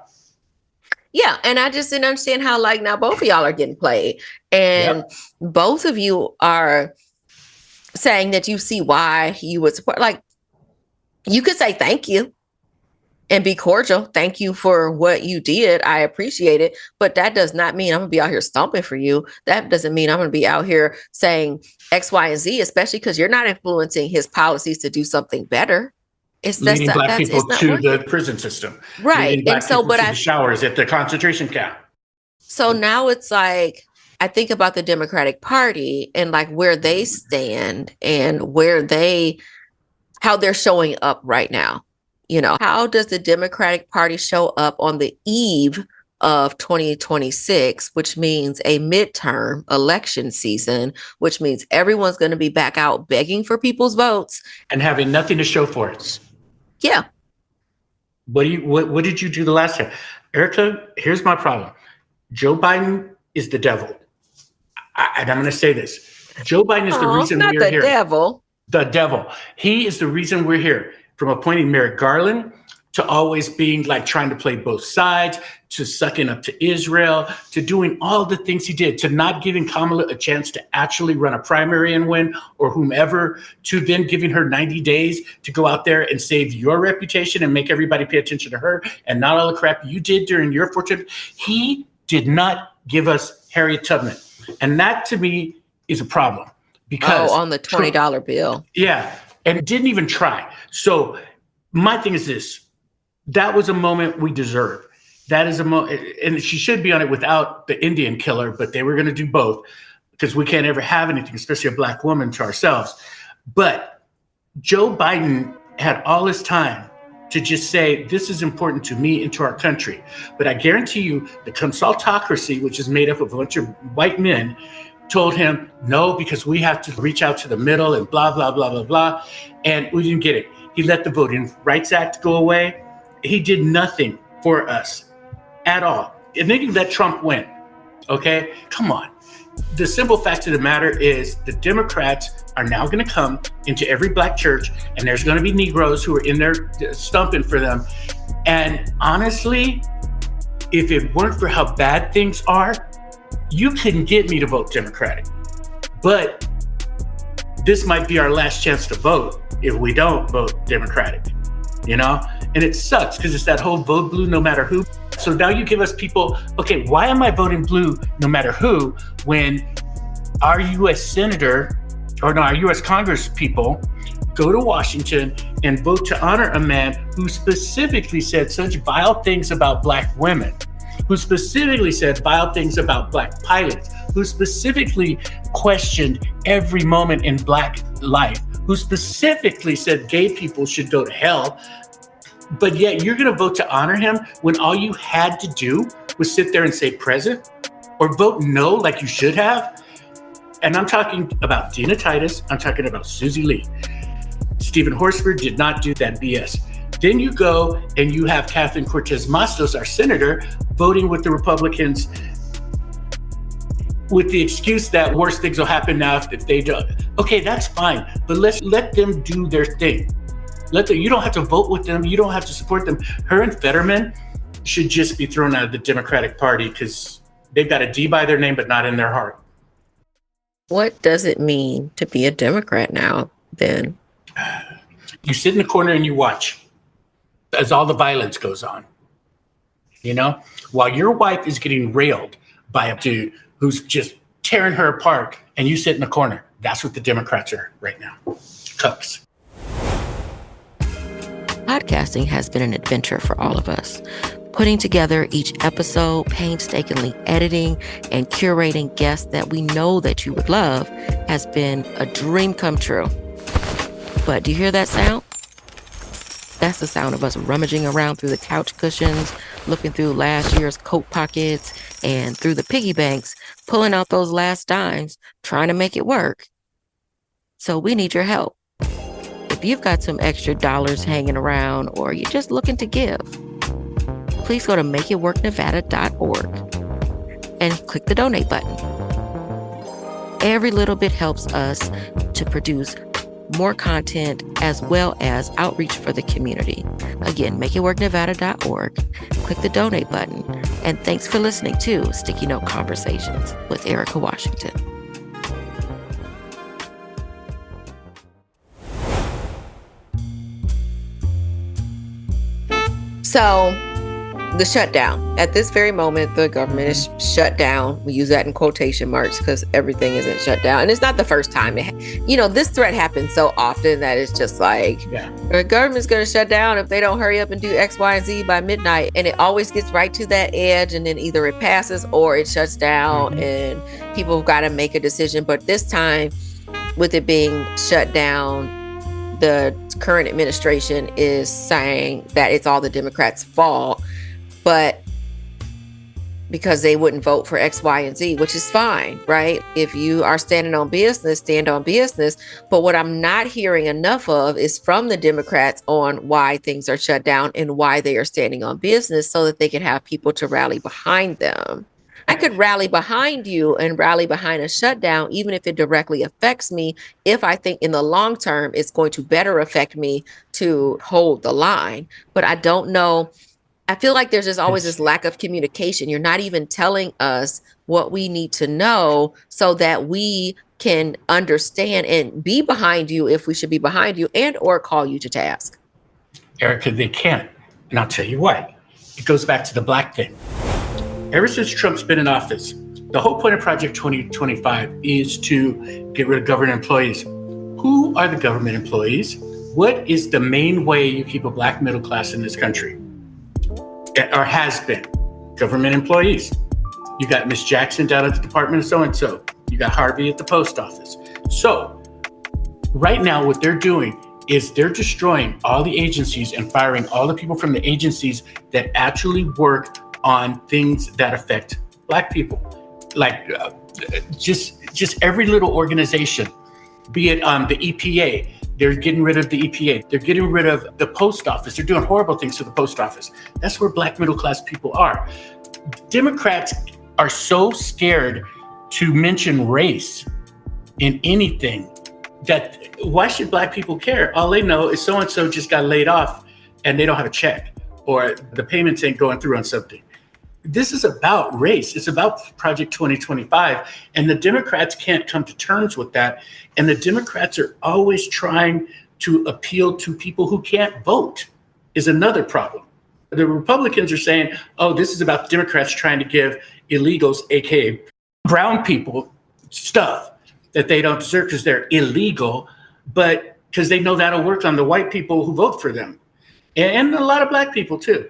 Yeah, and I just didn't understand how, like, now both of y'all are getting played. And both of you are saying that you see why you would support. Like, you could say thank you and be cordial. Thank you for what you did. I appreciate it. But that does not mean I'm going to be out here stomping for you. That doesn't mean I'm going to be out here saying X, Y, and Z, especially because you're not influencing his policies to do something better. Leading Black people to the prison system. Right. And so, but the showers at the concentration camp. So now it's like, I think about the Democratic Party and like where they stand and where they how they're showing up right now. How does the Democratic Party show up on the eve of 2026, which means a midterm election season, which means everyone's going to be back out begging for people's votes and having nothing to show for it. Yeah. What did you do the last time? Erika, here's my problem. Joe Biden is the devil. And I'm going to say this. Joe Biden is the reason we're here. Not the devil. The devil. He is the reason we're here. From appointing Merrick Garland to always being like trying to play both sides, to sucking up to Israel, to doing all the things he did, to not giving Kamala a chance to actually run a primary and win, or whomever, to then giving her 90 days to go out there and save your reputation and make everybody pay attention to her and not all the crap you did during your fortune. He did not give us Harriet Tubman. And that to me is a problem. Because on the $20 bill. Yeah. And didn't even try. So my thing is this. That was a moment we deserve. That is a moment, and she should be on it without the Indian killer, but they were going to do both because we can't ever have anything, especially a Black woman, to ourselves. But Joe Biden had all his time to just say, this is important to me and to our country. But I guarantee you the consultocracy, which is made up of a bunch of white men, told him, no, because we have to reach out to the middle and blah, blah, blah, blah, blah. And we didn't get it. He let the Voting Rights Act go away. He did nothing for us at all. And then you let Trump win. Okay? Come on. The simple fact of the matter is the Democrats are now going to come into every Black church, and there's going to be Negroes who are in there stumping for them. And honestly, if it weren't for how bad things are, you couldn't get me to vote Democratic. But this might be our last chance to vote if we don't vote Democratic, And it sucks because it's that whole vote blue no matter who. So now you give us people, okay, why am I voting blue no matter who when our U.S. senator, our U.S. Congress people go to Washington and vote to honor a man who specifically said such vile things about Black women, who specifically said vile things about Black pilots, who specifically questioned every moment in Black life, who specifically said gay people should go to hell. But yet you're going to vote to honor him when all you had to do was sit there and say present or vote no like you should have. And I'm talking about Dina Titus. I'm talking about Susie Lee. Stephen Horsford did not do that BS. Then you go and you have Kathleen Cortez Masto, our senator, voting with the Republicans with the excuse that worse things will happen now if they don't. Okay, that's fine. But let's let them do their thing. You don't have to vote with them. You don't have to support them. Her and Fetterman should just be thrown out of the Democratic Party because they've got a D by their name, but not in their heart. What does it mean to be a Democrat now, then? You sit in the corner and you watch as all the violence goes on. While your wife is getting railed by a dude who's just tearing her apart and you sit in the corner. That's what the Democrats are right now. Cucks. Podcasting has been an adventure for all of us. Putting together each episode, painstakingly editing and curating guests that we know that you would love has been a dream come true. But do you hear that sound? That's the sound of us rummaging around through the couch cushions, looking through last year's coat pockets and through the piggy banks, pulling out those last dimes, trying to make it work. So we need your help. If you've got some extra dollars hanging around or you're just looking to give, please go to makeitworknevada.org and click the donate button. Every little bit helps us to produce more content as well as outreach for the community. Again, makeitworknevada.org, click the donate button, and thanks for listening to Sticky Note Conversations with Erika Washington. So, the shutdown. At this very moment, the government is shut down. We use that in quotation marks because everything isn't shut down. And it's not the first time. This threat happens so often that it's just like, the government's going to shut down if they don't hurry up and do X, Y, and Z by midnight. And it always gets right to that edge. And then either it passes or it shuts down and people have got to make a decision. But this time, with it being shut down, the current administration is saying that it's all the Democrats' fault, but because they wouldn't vote for X, Y, and Z, which is fine, right? If you are standing on business, stand on business. But what I'm not hearing enough of is from the Democrats on why things are shut down and why they are standing on business so that they can have people to rally behind them. I could rally behind you and rally behind a shutdown, even if it directly affects me, if I think in the long term it's going to better affect me to hold the line. But I don't know. I feel like there's just always this lack of communication. You're not even telling us what we need to know so that we can understand and be behind you if we should be behind you, and or call you to task. Erika, they can't. And I'll tell you why. It goes back to the black thing. Ever since Trump's been in office, the whole point of Project 2025 is to get rid of government employees. Who are the government employees? What is the main way you keep a black middle class in this country? Or has been? Government employees. You got Miss Jackson down at the Department of so-and-so. You got Harvey at the post office. So right now what they're doing is they're destroying all the agencies and firing all the people from the agencies that actually work on things that affect black people. Like just every little organization, be it the EPA. They're getting rid of the EPA. They're getting rid of the post office. They're doing horrible things to the post office. That's where black middle class people are. Democrats are so scared to mention race in anything that why should black people care? All they know is so-and-so just got laid off and they don't have a check, or the payments ain't going through on something. This is about race. It's about Project 2025. And the Democrats can't come to terms with that. And the Democrats are always trying to appeal to people who can't vote, is another problem. The Republicans are saying, oh, this is about Democrats trying to give illegals, aka brown people, stuff that they don't deserve because they're illegal, but because they know that'll work on the white people who vote for them. And a lot of black people too.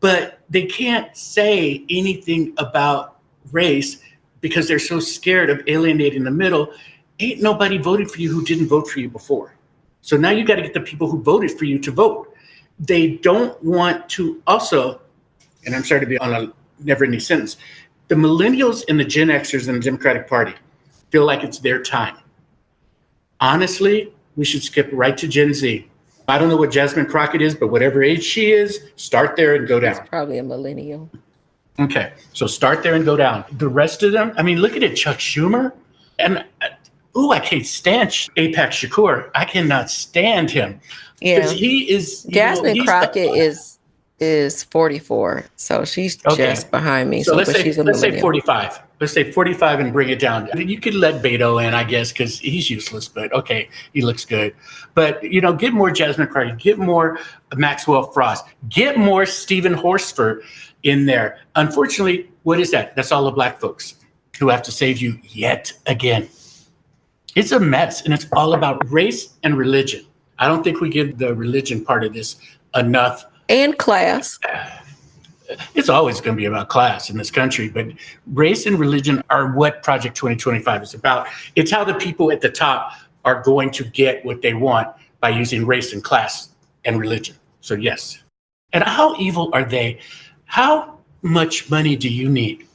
But they can't say anything about race because they're so scared of alienating the middle. Ain't nobody voted for you who didn't vote for you before. So now you got to get the people who voted for you to vote. They don't want to also, and I'm sorry to be on a never-ending sentence, the millennials and the Gen Xers in the Democratic Party feel like it's their time. Honestly, we should skip right to Gen Z. I don't know what Jasmine Crockett is, but whatever age she is, start there and go down. It's probably a millennial. Okay, so start there and go down. The rest of them, I mean, look at it, Chuck Schumer. And, I can't stand AIPAC Shakur. I cannot stand him. Yeah. He is... Jasmine Crockett is 44, so she's just behind me. So let's say 45. Let's say 45 and bring it down. You could let Beto in, I guess, because he's useless, but okay, he looks good. But, get more Jasmine Crockett, get more Maxwell Frost, get more Stephen Horsford in there. Unfortunately, what is that? That's all the black folks who have to save you yet again. It's a mess, and it's all about race and religion. I don't think we give the religion part of this enough. And class. It's always going to be about class in this country, but race and religion are what Project 2025 is about. It's how the people at the top are going to get what they want by using race and class and religion. So yes. And how evil are they? How much money do you need?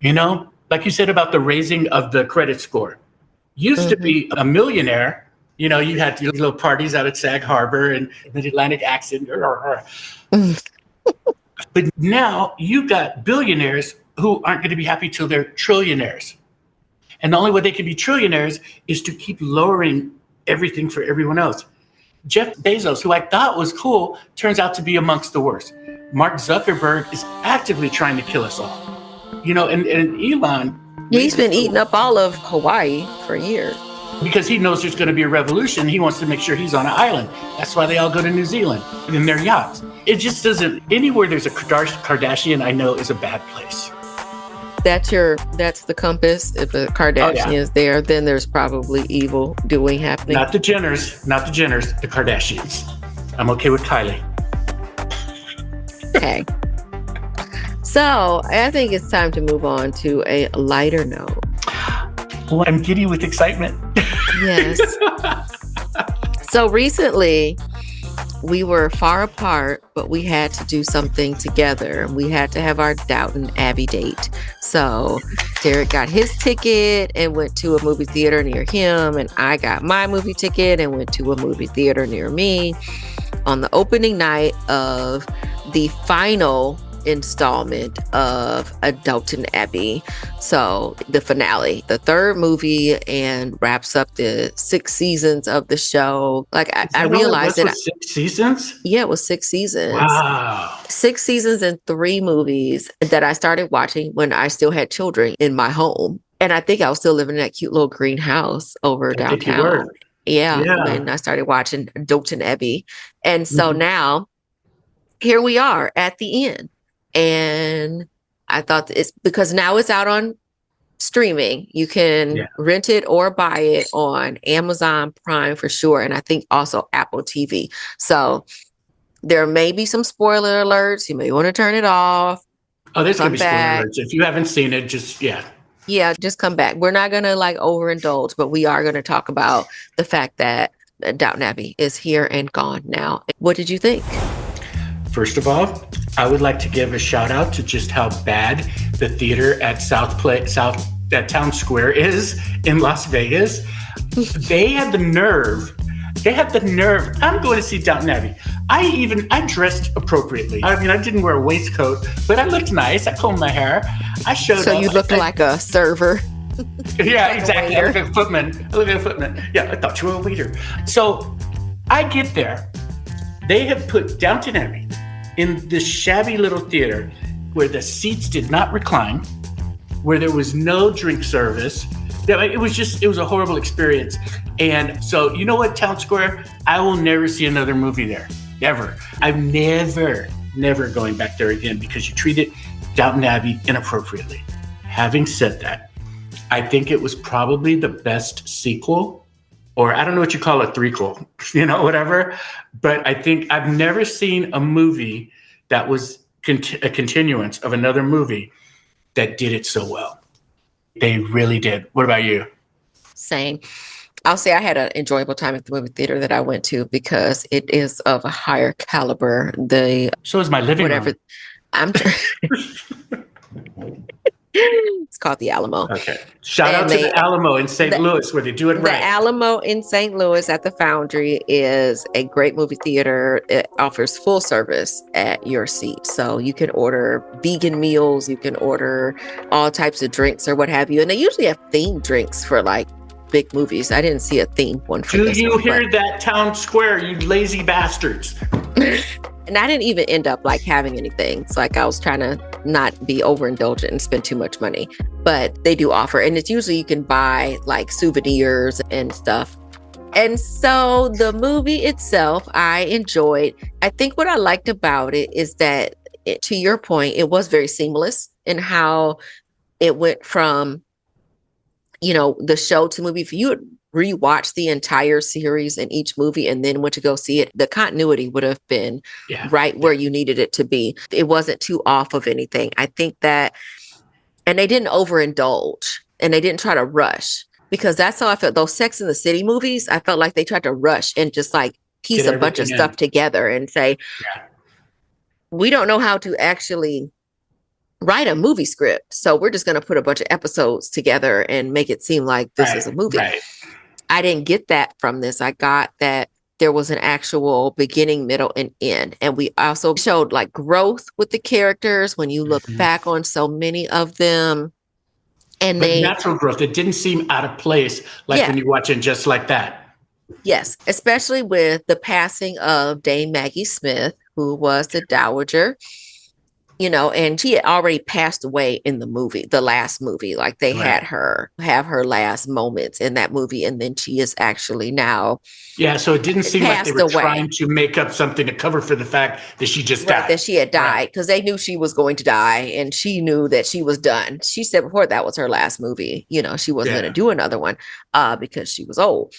Like you said about the raising of the credit score. Used to be a millionaire. You had your little parties out at Sag Harbor and the Atlantic accent. But now you got billionaires who aren't going to be happy till they're trillionaires. And the only way they can be trillionaires is to keep lowering everything for everyone else. Jeff Bezos, who I thought was cool, turns out to be amongst the worst. Mark Zuckerberg is actively trying to kill us all. And Elon... He's been eating up all of Hawaii for years. Because he knows there's going to be a revolution. He wants to make sure he's on an island. That's why they all go to New Zealand in their yachts. It just doesn't... Anywhere there's a Kardashian, I know is a bad place. That's the compass. If a Kardashian is there, then there's probably evil doing happening. Not the Jenners, the Kardashians. I'm okay with Kylie. Okay. So I think it's time to move on to a lighter note. Well, I'm giddy with excitement. Yes. So recently, we were far apart, but we had to do something together. We had to have our Downton Abbey date. So Derek got his ticket and went to a movie theater near him, and I got my movie ticket and went to a movie theater near me on the opening night of the final installment of Downton Abbey. So the finale, the third movie, and wraps up the 6 seasons of the show. Like I realized that 6 seasons. Yeah, it was 6 seasons. Wow. 6 seasons and 3 movies that I started watching when I still had children in my home, and I think I was still living in that cute little green house over downtown. Yeah, when I started watching Downton Abbey, and so now here we are at the end. And I thought it's because now it's out on streaming. You can rent it or buy it on Amazon Prime for sure. And I think also Apple TV. So there may be some spoiler alerts. You may want to turn it off. Oh, there's going to be spoiler alerts. If you haven't seen it, just just come back. We're not going to like overindulge, but we are going to talk about the fact that Downton Abbey is here and gone now. What did you think? First of all, I would like to give a shout out to just how bad the theater at Town Square is in Las Vegas. They had the nerve. I'm going to see Downton Abbey. I dressed appropriately. I mean, I didn't wear a waistcoat, but I looked nice. I combed my hair. I showed up. So you looked like a server. Yeah, exactly. I look like a footman. Yeah, I thought you were a waiter. So I get there. They have put Downton Abbey in this shabby little theater where the seats did not recline, where there was no drink service. It was a horrible experience. And so, you know what, Town Square? I will never see another movie there, ever. I'm never going back there again because you treated Downton Abbey inappropriately. Having said that, I think it was probably the best sequel, or I don't know what you call a threequel, whatever. But I think I've never seen a movie that was a continuance of another movie that did it so well. They really did. What about you? Same. I'll say I had an enjoyable time at the movie theater that I went to because it is of a higher caliber. So is my living room. It's called the Alamo. Okay. Shout out to the Alamo in St. Louis where they do it right. The Alamo in St. Louis at the Foundry is a great movie theater. It offers full service at your seat. So you can order vegan meals, you can order all types of drinks or what have you. And they usually have themed drinks for like big movies. I didn't see a themed one for this. Do you hear that, Town Square, you lazy bastards? And I didn't even end up like having anything. It's like I was trying to not be overindulgent and spend too much money. But they do offer, and it's usually you can buy like souvenirs and stuff. And so the movie itself, I enjoyed. I think what I liked about it is that, to your point, it was very seamless in how it went from, the show to movie. If you rewatch the entire series in each movie and then went to go see it, the continuity would have been right where you needed it to be. It wasn't too off of anything. I think that, and they didn't overindulge and they didn't try to rush, because that's how I felt. Those Sex and the City movies, I felt like they tried to rush and just like piece a bunch of stuff together and say, we don't know how to actually write a movie script, so we're just going to put a bunch of episodes together and make it seem like this is a movie. Right. I didn't get that from this. I got that there was an actual beginning, middle, and end. And we also showed like growth with the characters when you look back on so many of them. And natural growth. It didn't seem out of place when you watch it just like that. Yes, especially with the passing of Dame Maggie Smith, who was the Dowager. And she had already passed away in the last movie. Like they had her have her last moments in that movie. And then she is actually now. Yeah. So it didn't seem like they were trying to make up something to cover for the fact that she just died. That she had died, because they knew she was going to die and she knew that she was done. She said before that was her last movie. She wasn't going to do another one because she was old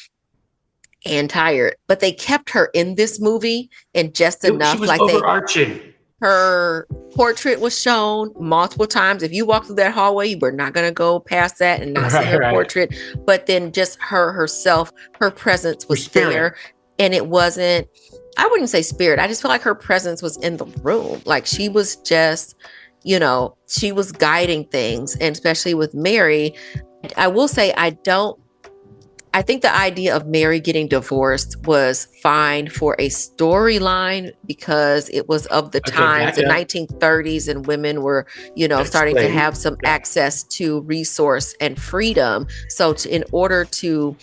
and tired. But they kept her in this movie and just enough. She was overarching. Her portrait was shown multiple times. If you walk through that hallway, you were not going to go past that and not see her portrait. But then just herself, her presence was there. And it wasn't, I wouldn't say spirit. I just feel like her presence was in the room. Like she was just, she was guiding things. And especially with Mary, I will say I think the idea of Mary getting divorced was fine for a storyline because it was of the times, the 1930s, and women were, starting to have some access to resource and freedom. So in order to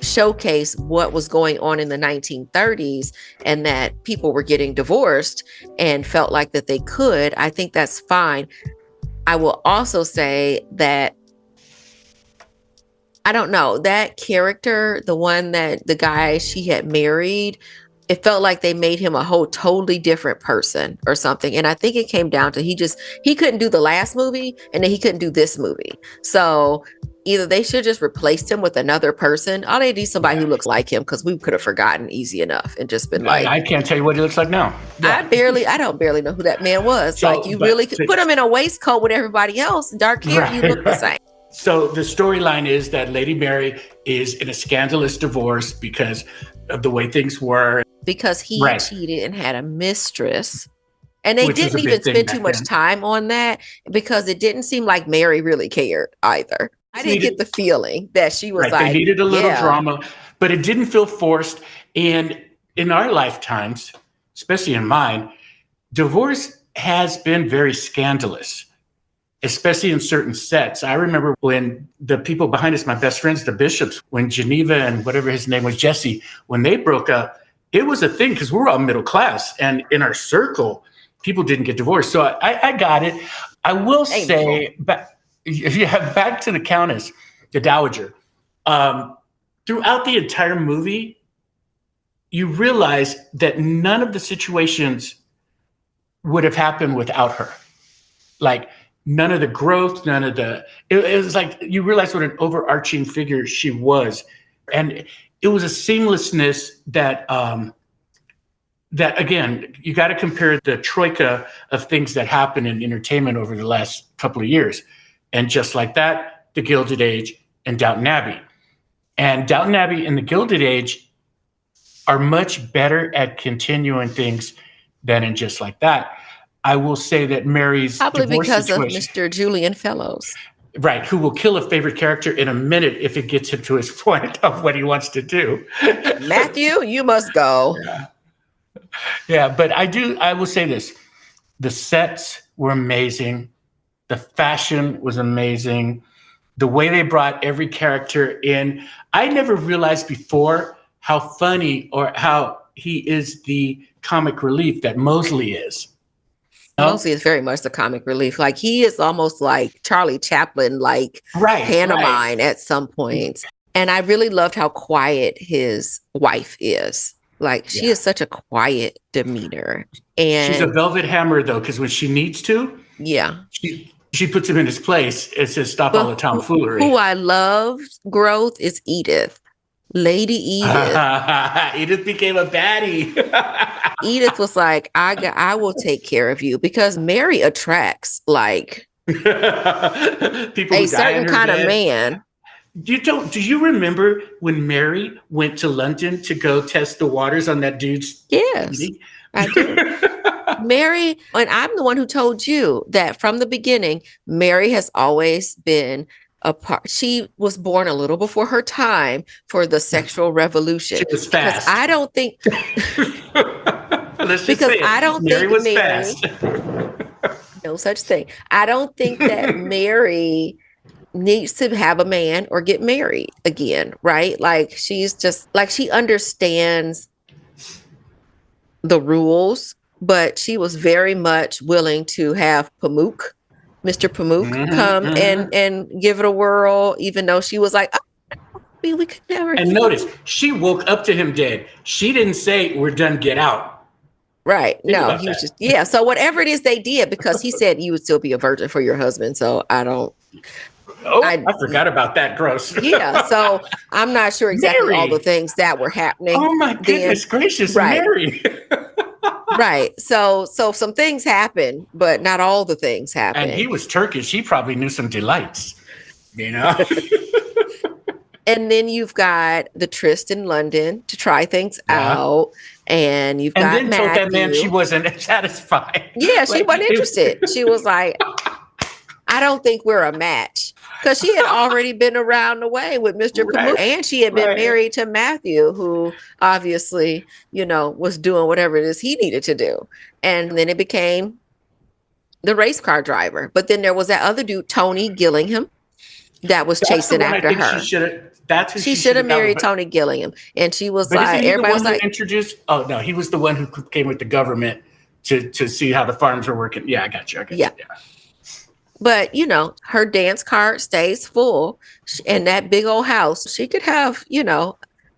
showcase what was going on in the 1930s and that people were getting divorced and felt like that they could, I think that's fine. I will also say that I don't know, that character, the guy she had married, it felt like they made him a whole totally different person or something. And I think it came down to he couldn't do the last movie and then he couldn't do this movie. So either they should just replace him with another person, or they need somebody who looks like him, because we could have forgotten easy enough and just been like, I can't tell you what he looks like now. Yeah. I don't barely know who that man was. So, like you really could put him in a waistcoat with everybody else, dark hair, you look the same. So the storyline is that Lady Mary is in a scandalous divorce because of the way things were. Because he cheated and had a mistress. And they didn't even spend too much time on that because it didn't seem like Mary really cared either. I didn't get the feeling that she was like, they needed a little drama, but it didn't feel forced. And in our lifetimes, especially in mine, divorce has been very scandalous, especially in certain sets. I remember when the people behind us, my best friends, the bishops, when Geneva and whatever his name was, Jesse, when they broke up, it was a thing because we were all middle class. And in our circle, people didn't get divorced. So I got it. I will say, back to the Countess, the Dowager, throughout the entire movie, you realize that none of the situations would have happened without her. Like, none of the growth, it was like you realize what an overarching figure she was. And it was a seamlessness that again, you got to compare the troika of things that happened in entertainment over the last couple of years. And just like that, The Gilded Age and Downton Abbey. And Downton Abbey and The Gilded Age are much better at continuing things than in Just Like That. I will say that Mary's probably because of Mr. Julian Fellows. Right, who will kill a favorite character in a minute if it gets him to his point of what he wants to do. Matthew, you must go. Yeah, but I will say this. The sets were amazing. The fashion was amazing. The way they brought every character in. I never realized before how funny or how he is the comic relief that Mosley is. Mosley is very much the comic relief. Like he is almost like Charlie Chaplin, like pantomime at some points. And I really loved how quiet his wife is. Like she is such a quiet demeanor. And she's a velvet hammer though, because when she needs to, she puts him in his place and says, "Stop all the tomfoolery." Who I loved growth is Edith. Lady Edith. Edith became a baddie. Edith was like, I will take care of you, because Mary attracts like people a certain kind of man. Do you remember when Mary went to London to go test the waters on that dude's? Yes, I do. Mary, and I'm the one who told you that from the beginning, Mary has always been a part. She was born a little before her time for the sexual revolution. She was fast. Because I don't think Mary was fast. No such thing. I don't think that Mary needs to have a man or get married again, right? Like she's just like, she understands the rules, but she was very much willing to have Mr. Pamuk come and give it a whirl, even though she was like, oh, we could never. And notice, she woke up to him dead. She didn't say, "We're done, get out." Right. No, he was just, so whatever it is they did, because he said you would still be a virgin for your husband. So I don't. Oh, I forgot about that. Gross. So I'm not sure exactly all the things that were happening. Oh my goodness gracious, right. Mary. Right. So some things happen, but not all the things happen. And he was Turkish. He probably knew some delights, you know? And then you've got the tryst in London to try things out. And you've got then told that man she Matthew. wasn't satisfied. Yeah, she wasn't interested. She was like, I don't think we're a match. Because she had already been around the way with Mr. Pamuk, and she had been married to Matthew, who obviously, was doing whatever it is he needed to do. And then it became the race car driver. But then there was that other dude, Tony Gillingham, that was chasing after her. She should have married Tony Gillingham. And she was like, everybody was like, introduced. Oh, no, he was the one who came with the government to see how the farms were working. Yeah, I got you. Yeah. But, her dance card stays full, and that big old house, she could have,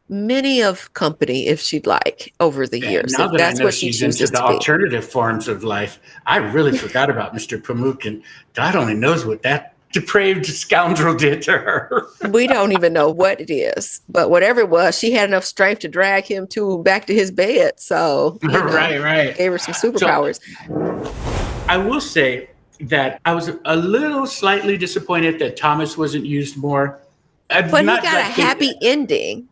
many of company if she'd like over the years. Now that that's what she chooses into the alternative forms of life, I really forgot about Mr. Pamuk, and God only knows what that depraved scoundrel did to her. We don't even know what it is, but whatever it was, she had enough strength to drag him back to his bed. So, right. Gave her some superpowers. So, I will say that I was a little slightly disappointed that Thomas wasn't used more. But he got a happy ending.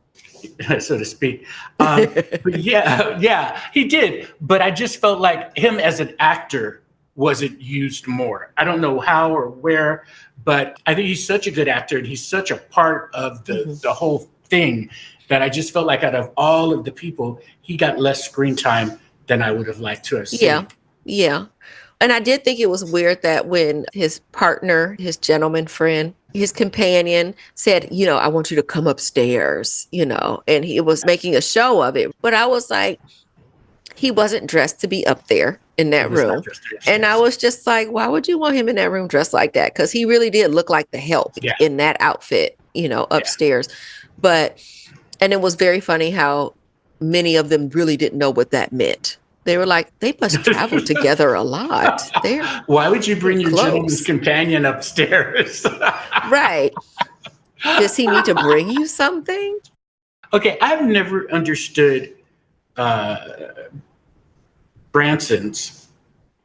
So to speak. But yeah, he did. But I just felt like him as an actor wasn't used more. I don't know how or where, but I think he's such a good actor and he's such a part of the whole thing that I just felt like out of all of the people, he got less screen time than I would have liked to have seen. Yeah. And I did think it was weird that when his partner, his gentleman friend, his companion said, I want you to come upstairs, and he was making a show of it. But I was like, he wasn't dressed to be up there in that room. And I was just like, why would you want him in that room dressed like that? Because he really did look like the help in that outfit, upstairs. And it was very funny how many of them really didn't know what that meant. They were like, they must travel together a lot. Why would you bring your gentleman's companion upstairs? Right. Does he need to bring you something? Okay, I've never understood Branson's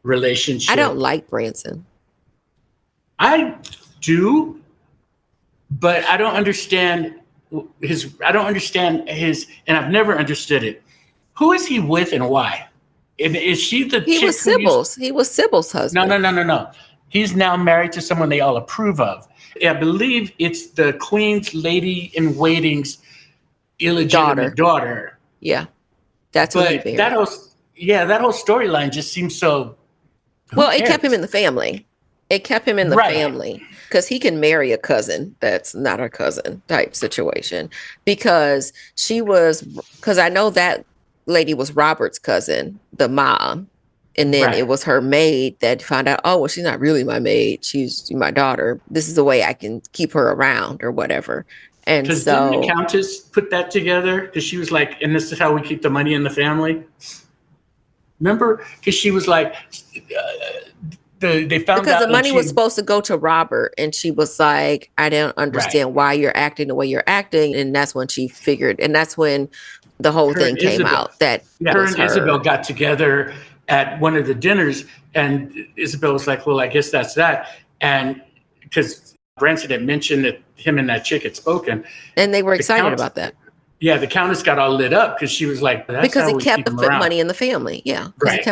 relationship. I don't like Branson. I do, but I don't understand his, and I've never understood it. Who is he with and why? Is she the He was Sybil's. He was Sybil's husband. No. He's now married to someone they all approve of. I believe it's the Queen's lady in waiting's illegitimate daughter. Yeah. That's what he married. That whole storyline just seems so. It kept him in the family. It kept him in the family because he can marry a cousin that's not a cousin type situation. Because I know that lady was Robert's cousin, the mom. And then it was her maid that found out, oh, well, she's not really my maid. She's my daughter. This is the way I can keep her around or whatever. And so didn't the Countess put that together? Because she was like, and this is how we keep the money in the family. Remember? Because she was like, they found out because the money was supposed to go to Robert, and she was like, I don't understand why you're acting the way you're acting. And that's when she figured, and that's when the whole thing came out that her and Isabel got together at one of the dinners, and Isabel was like, well, I guess that's that. And because Branson had mentioned that him and that chick had spoken. And they were excited about that. Yeah, the Countess got all lit up because she was like, that's because how it we kept keep the them around. money in the family. Yeah. Right.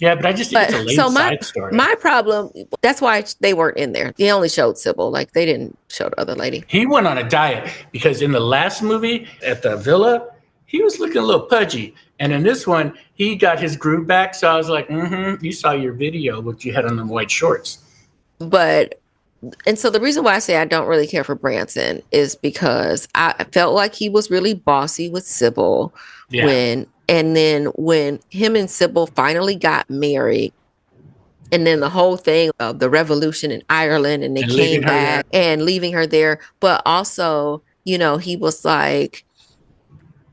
Yeah, but I just think it's a lame side story. My problem, that's why they weren't in there. They only showed Sybil. Like, they didn't show the other lady. He went on a diet because in the last movie at the villa, he was looking a little pudgy. And in this one, he got his groove back. So I was like, you saw your video, what you had on the white shorts. And so the reason why I say I don't really care for Branson is because I felt like he was really bossy with Sybil when him and Sybil finally got married. And then the whole thing of the revolution in Ireland, and they came back and leaving her there. But also, he was like,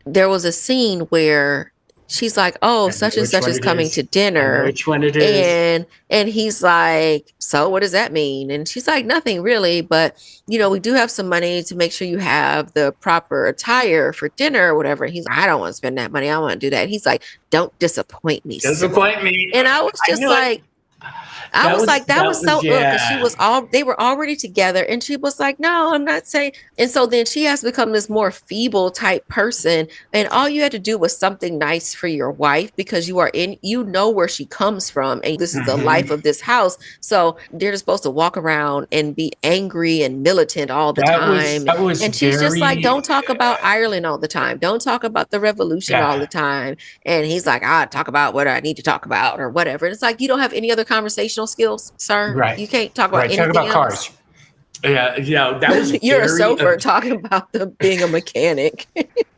there was a scene where she's like, oh, such and such is coming to dinner. Which one it is. And he's like, so what does that mean? And she's like, nothing really. But, we do have some money to make sure you have the proper attire for dinner or whatever. He's like, I don't want to spend that money. I want to do that. He's like, don't disappoint me. Disappoint me. And I was just like, I was like, that was so because she yeah. was they were already together, and she was like, no, I'm not saying. And so then she has become this more feeble type person, and all you had to do was something nice for your wife because you know where she comes from, and this is the life of this house. So they're just supposed to walk around and be angry and militant all the time. That was And she's just like, very, don't talk about Ireland all the time. Don't talk about the revolution all the yeah. time. And he's like, I talk about what I need to talk about or whatever. And it's like, you don't have any other conversational skills, sir. Right. You can't talk about Right. Talk anything about else. cars. Yeah. Yeah. That was You're a very, chauffeur talking about being a mechanic.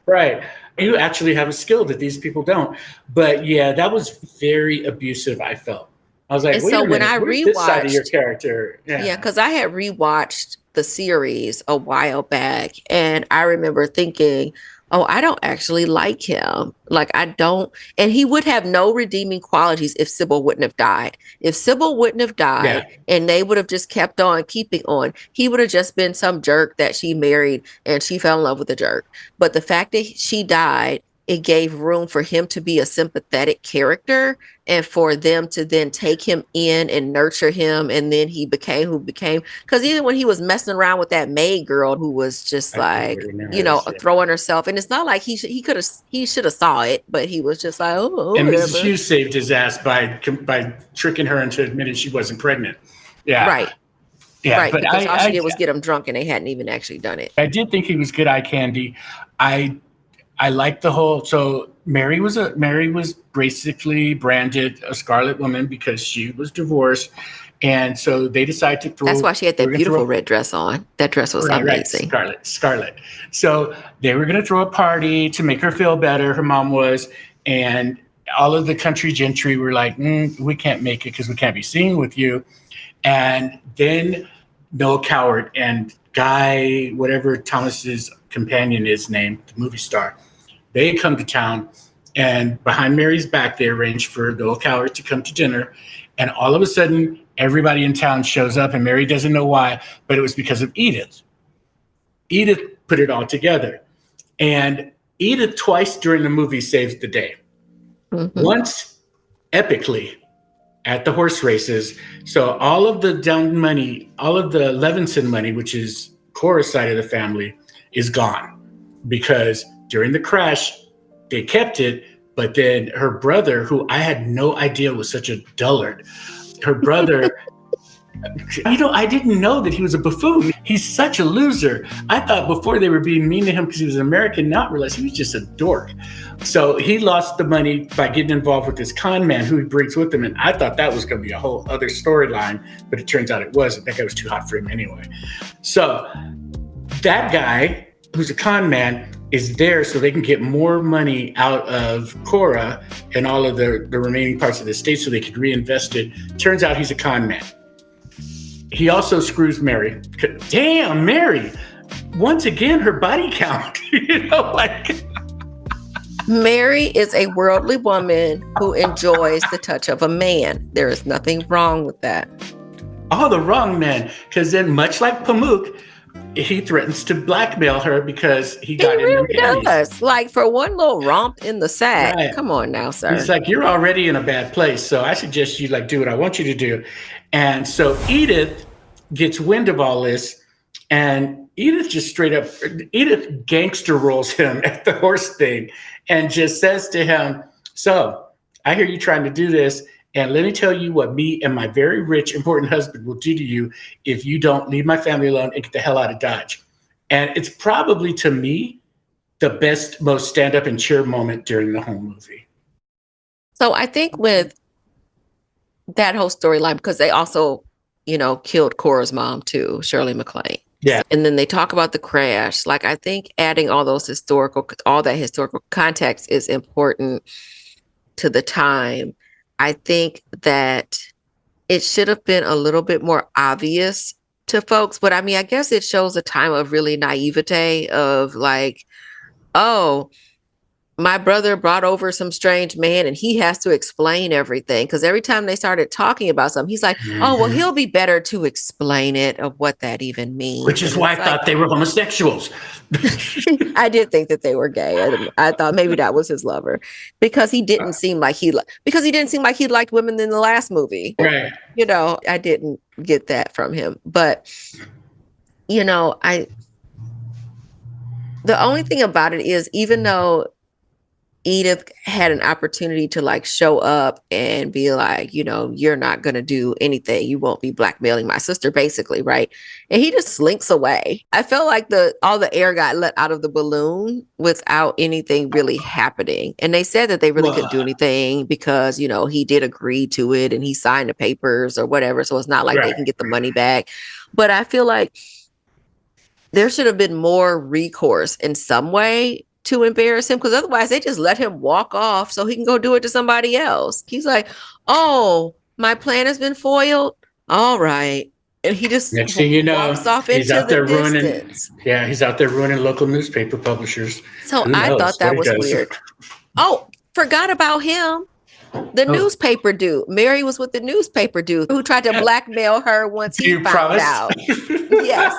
right. You actually have a skill that these people don't. But yeah, that was very abusive, I felt. I was like, And wait so a when minute, I where's this side of your rewatched, character? yeah, Yeah. because I had rewatched the series a while back, and I remember thinking, oh, I don't actually like him. Like, I don't. And he would have no redeeming qualities if Sybil wouldn't have died. If Sybil wouldn't have Yeah. died and they would have just kept on keeping on, he would have just been some jerk that she married and she fell in love with a jerk. But the fact that she died, it gave room for him to be a sympathetic character and for them to then take him in and nurture him. And then he became who became, because even when he was messing around with that maid girl who was just I like, forget her name. Yeah. throwing herself. And it's not like he should have saw it, but he was just like, oh, And Mrs. whatever. Hughes saved his ass by tricking her into admitting she wasn't pregnant. Yeah. Right. Yeah. Right. But Because all she did was get him drunk and they hadn't even actually done it. I did think he was good eye candy. I liked the whole. So Mary was basically branded a Scarlet Woman because she was divorced, and so they decided to throw. That's why she had that beautiful red dress on. That dress was amazing. Right, Scarlet. So they were going to throw a party to make her feel better. Her mom was, and all of the country gentry were like, "We can't make it because we can't be seen with you." And then Noah Coward and Guy, whatever Thomas's companion is named, the movie star, they come to town, and behind Mary's back, they arrange for Noah Coward to come to dinner. And all of a sudden, everybody in town shows up, and Mary doesn't know why, but it was because of Edith. Edith put it all together. And Edith twice during the movie saves the day. Mm-hmm. Once epically at the horse races. So all of the Downton money, all of the Levinson money, which is Cora's side of the family, is gone because during the crash, they kept it. But then her brother, who I had no idea was such a dullard, her brother, I didn't know that he was a buffoon. He's such a loser. I thought before they were being mean to him because he was an American, not realize he was just a dork. So he lost the money by getting involved with this con man who he brings with him. And I thought that was going to be a whole other storyline, but it turns out it wasn't. That guy was too hot for him anyway. So that guy, who's a con man, is there so they can get more money out of Cora and all of the remaining parts of the estate so they could reinvest it. Turns out he's a con man. He also screws Mary. Damn, Mary. Once again, her body count. Mary is a worldly woman who enjoys the touch of a man. There is nothing wrong with that. All the wrong men. Because then, much like Pamuk, he threatens to blackmail her because he got in the does. Like for one little romp in the sack. Right. Come on now, sir. He's like, you're already in a bad place, so I suggest you do what I want you to do. And so Edith gets wind of all this, and Edith gangster rolls him at the horse thing and just says to him, so I hear you trying to do this. And let me tell you what me and my very rich, important husband will do to you if you don't leave my family alone and get the hell out of Dodge. And it's probably, to me, the best, most stand up and cheer moment during the whole movie. So I think with that whole storyline, because they also, killed Cora's mom too, Shirley MacLaine. Yeah. And then they talk about the crash. Like, I think adding all that historical context is important to the time. I think that it should have been a little bit more obvious to folks. But I mean, I guess it shows a time of really naivete of like, oh, my brother brought over some strange man and he has to explain everything. Because every time they started talking about something, he's like, oh, well, he'll be better to explain it of what that even means. Which is why I thought they were homosexuals. I did think that they were gay. I thought maybe that was his lover because he didn't seem like he liked women in the last movie. Right. You know, I didn't get that from him. But, you know, the only thing about it is, even though Edith had an opportunity to like show up and be like, you know, you're not going to do anything. You won't be blackmailing my sister, basically. Right. And he just slinks away. I felt like all the air got let out of the balloon without anything really happening. And they said that they really couldn't do anything because, you know, he did agree to it and he signed the papers or whatever. So it's not like they can get the money back. But I feel like there should have been more recourse in some way to embarrass him, because otherwise they just let him walk off so he can go do it to somebody else. He's like, oh, my plan has been foiled. All right. And he just next thing you know, walks off he's into out there the distance. he's out there ruining local newspaper publishers. So I thought that was weird. Oh, forgot about him. The newspaper dude. Mary was with the newspaper dude who tried to blackmail her once he found out. Yes.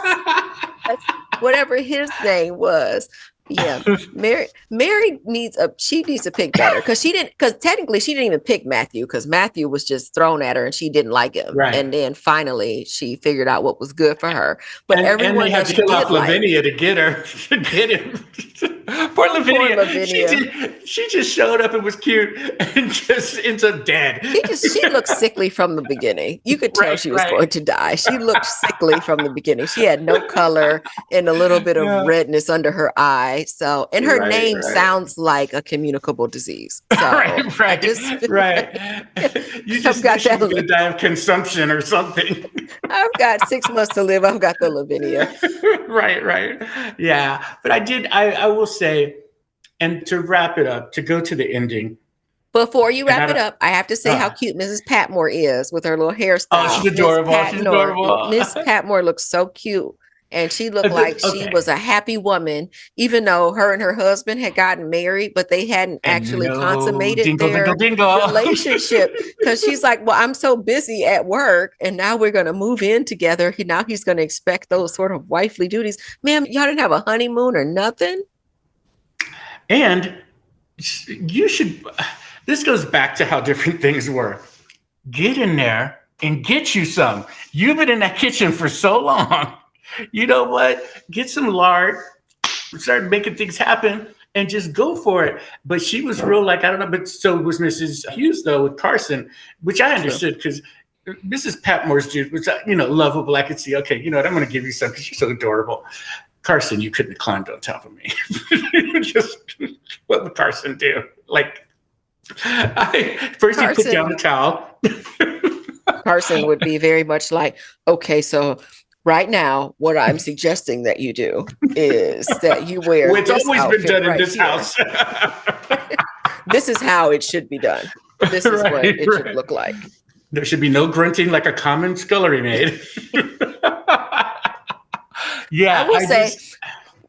That's whatever his name was. Yeah, Mary needs to pick better because technically she didn't even pick Matthew, because Matthew was just thrown at her and she didn't like him. Right. And then finally she figured out what was good for her. But everyone they had to kill off Lavinia to get her, to get him. Poor Lavinia. She just showed up and was cute and just ends up dead. She looked sickly from the beginning. You could tell she was going to die. She looked sickly from the beginning. She had no color and a little bit of redness under her eye. So, and her name sounds like a communicable disease. So You just got that. Going to die of consumption or something. I've got 6 months to live. I've got the Lavinia. Right. Yeah. But I will say, and to wrap it up, to go to the ending. Before you wrap it up, I have to say how cute Mrs. Patmore is with her little hairstyle. Oh, she's adorable. Miss Patmore looks so cute. And she looked like she was a happy woman, even though her and her husband had gotten married, but they hadn't actually consummated their relationship. Because she's like, well, I'm so busy at work and now we're going to move in together. Now he's going to expect those sort of wifely duties. Ma'am, y'all didn't have a honeymoon or nothing? And you should, this goes back to how different things were. Get in there and get you some. You've been in that kitchen for so long. You know what? Get some lard, start making things happen, and just go for it. But she was real, like, I don't know, but so was Mrs. Hughes, though, with Carson, which I understood because Mrs. Patmore's dude was, lovable. I could see, okay, you know what? I'm going to give you some because you're so adorable. Carson, you couldn't have climbed on top of me. Just what would Carson do? Like, first he put down the towel. Carson would be very much like, okay, so right now, what I'm suggesting that you do is that you wear. It's always been done in this house. This is how it should be done. This is what it should look like. There should be no grunting like a common scullery maid. Yeah, I will say,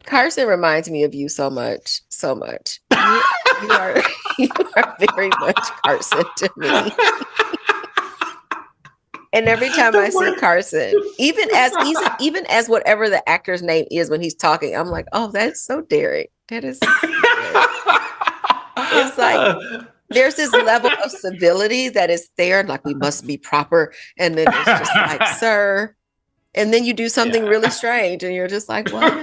Carson reminds me of you so much, so much. You are very much Carson to me. And every time I see Carson, even as whatever the actor's name is when he's talking, I'm like, oh, that's so Derek. That is so Derek. It's like there's this level of civility that is there, like we must be proper. And then it's just like, sir. And then you do something really strange and you're just like, what?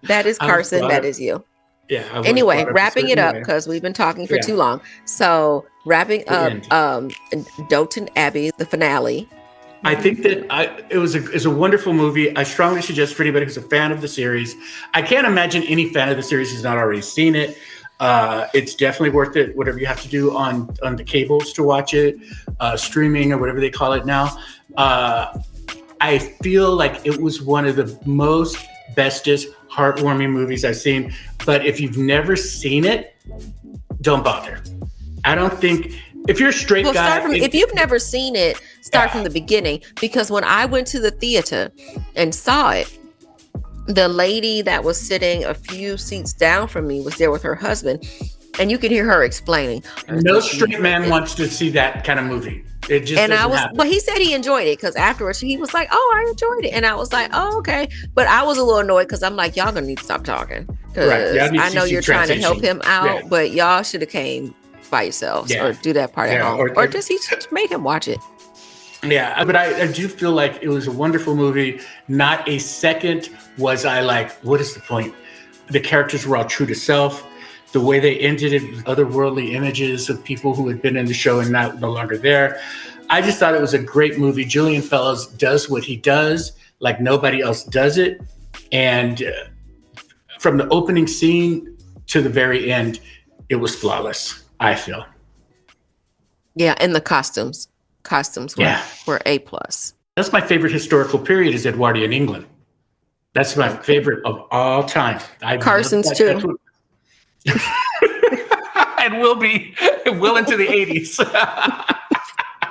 That is Carson. That is you. Yeah. Anyway, wrapping it up because we've been talking for too long. So wrapping up Downton Abbey, the finale. I think that it was a wonderful movie. I strongly suggest for anybody who's a fan of the series. I can't imagine any fan of the series who's not already seen it. It's definitely worth it, whatever you have to do on the cables to watch it, streaming or whatever they call it now. I feel like it was one of the most bestest, heartwarming movies I've seen. But if you've never seen it, don't bother. I don't think, if you're a straight guy. If you've never seen it, start from the beginning. Because when I went to the theater and saw it, the lady that was sitting a few seats down from me was there with her husband, and you could hear her explaining. No straight man wants to see that kind of movie. It just doesn't happen. But he said he enjoyed it because afterwards he was like, "Oh, I enjoyed it," and I was like, "Oh, okay." But I was a little annoyed because I'm like, "Y'all gonna need to stop talking because I know you're trying to help him out, but y'all should have came by yourselves or do that part at home, or just he made him watch it." Yeah, but I do feel like it was a wonderful movie. Not a second was I like, what is the point? The characters were all true to self. The way they ended it with otherworldly images of people who had been in the show and no longer there. I just thought it was a great movie. Julian Fellows does what he does like nobody else does it. And from the opening scene to the very end, it was flawless, I feel. Yeah, and the costumes were A+. That's my favorite historical period is Edwardian England. That's my favorite of all time. Carson's too. And will into the 80s.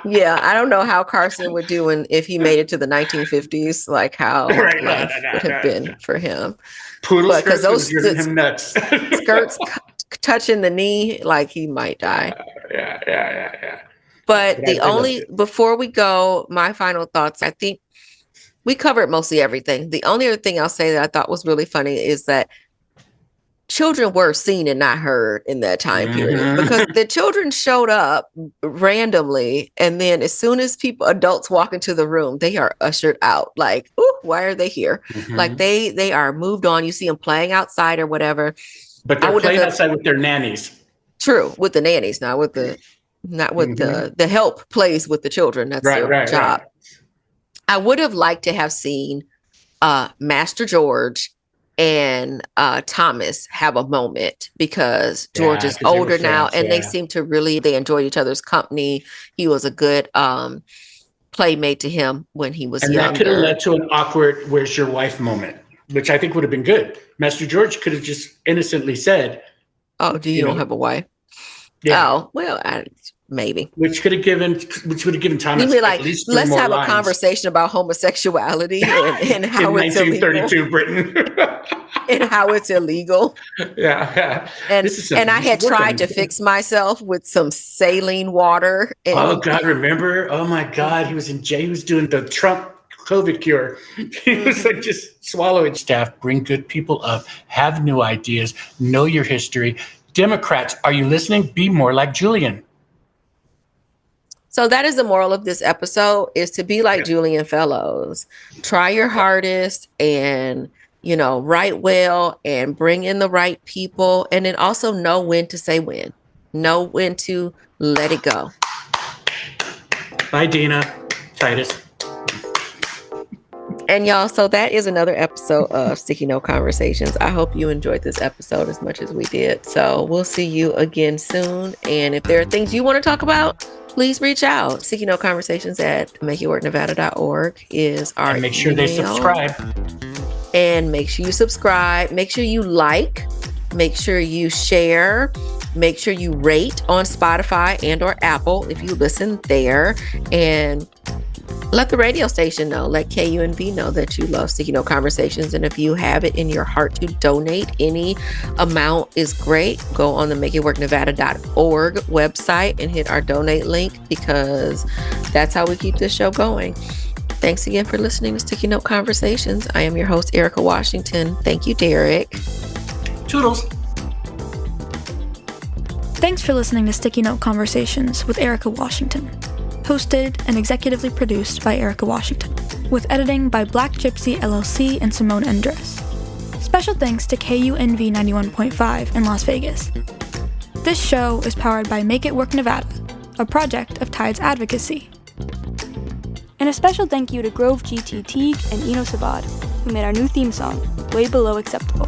Yeah, I don't know how Carson would do if he made it to the 1950s, like how life would have been for him. Poodle skirts those driving him nuts. Skirts touching the knee, like he might die. Yeah. But before we go, my final thoughts, I think we covered mostly everything. The only other thing I'll say that I thought was really funny is that children were seen and not heard in that time period because the children showed up randomly. And then as soon as adults walk into the room, they are ushered out like, ooh, why are they here? Like they are moved on. You see them playing outside or whatever. But they're playing outside with their nannies. True. With the nannies, not with the help plays with the children. That's their job. Right. I would have liked to have seen Master George and Thomas have a moment because George is older now and they seem to they enjoyed each other's company. He was a good playmate to him when he was younger. And that could have led to an awkward "where's your wife" moment, which I think would have been good. Master George could have just innocently said, "Oh, do you don't have a wife?" Yeah. Oh, well, maybe. Which would have given Thomas at least let's have a conversation about homosexuality and how in it's 1932 Britain. And how it's illegal. Yeah. And I had tried to fix myself with some saline water. Oh God, remember? Oh my God, he was in jail. He was doing the Trump COVID cure. He was like just swallowing staff, bring good people up, have new ideas, know your history. Democrats, are you listening? Be more like Julian. So that is the moral of this episode, is to be like Julian Fellows. Try your hardest and, write well and bring in the right people. And then also know when to say when. Know when to let it go. Bye, Dina. Titus. And y'all, so that is another episode of Sticky Note Conversations. I hope you enjoyed this episode as much as we did. So we'll see you again soon. And if there are things you want to talk about, please reach out. Sticky Note Conversations at makeitworknevada.org is our and make sure email. They subscribe. And make sure you subscribe. Make sure you like. Make sure you share. Make sure you rate on Spotify and or Apple if you listen there. And let the radio station know, let KUNV know that you love Sticky Note Conversations. And if you have it in your heart to donate, any amount is great. Go on the makeitworknevada.org website and hit our donate link because that's how we keep this show going. Thanks again for listening to Sticky Note Conversations. I am your host, Erika Washington. Thank you, Derek. Toodles. Thanks for listening to Sticky Note Conversations with Erika Washington. Hosted and executively produced by Erika Washington, with editing by Black Gypsy LLC and Simone Endres. Special thanks to KUNV 91.5 in Las Vegas. This show is powered by Make It Work Nevada, a project of Tides Advocacy. And a special thank you to Grove GT Teague and Eno Savad, who made our new theme song, Way Below Acceptable.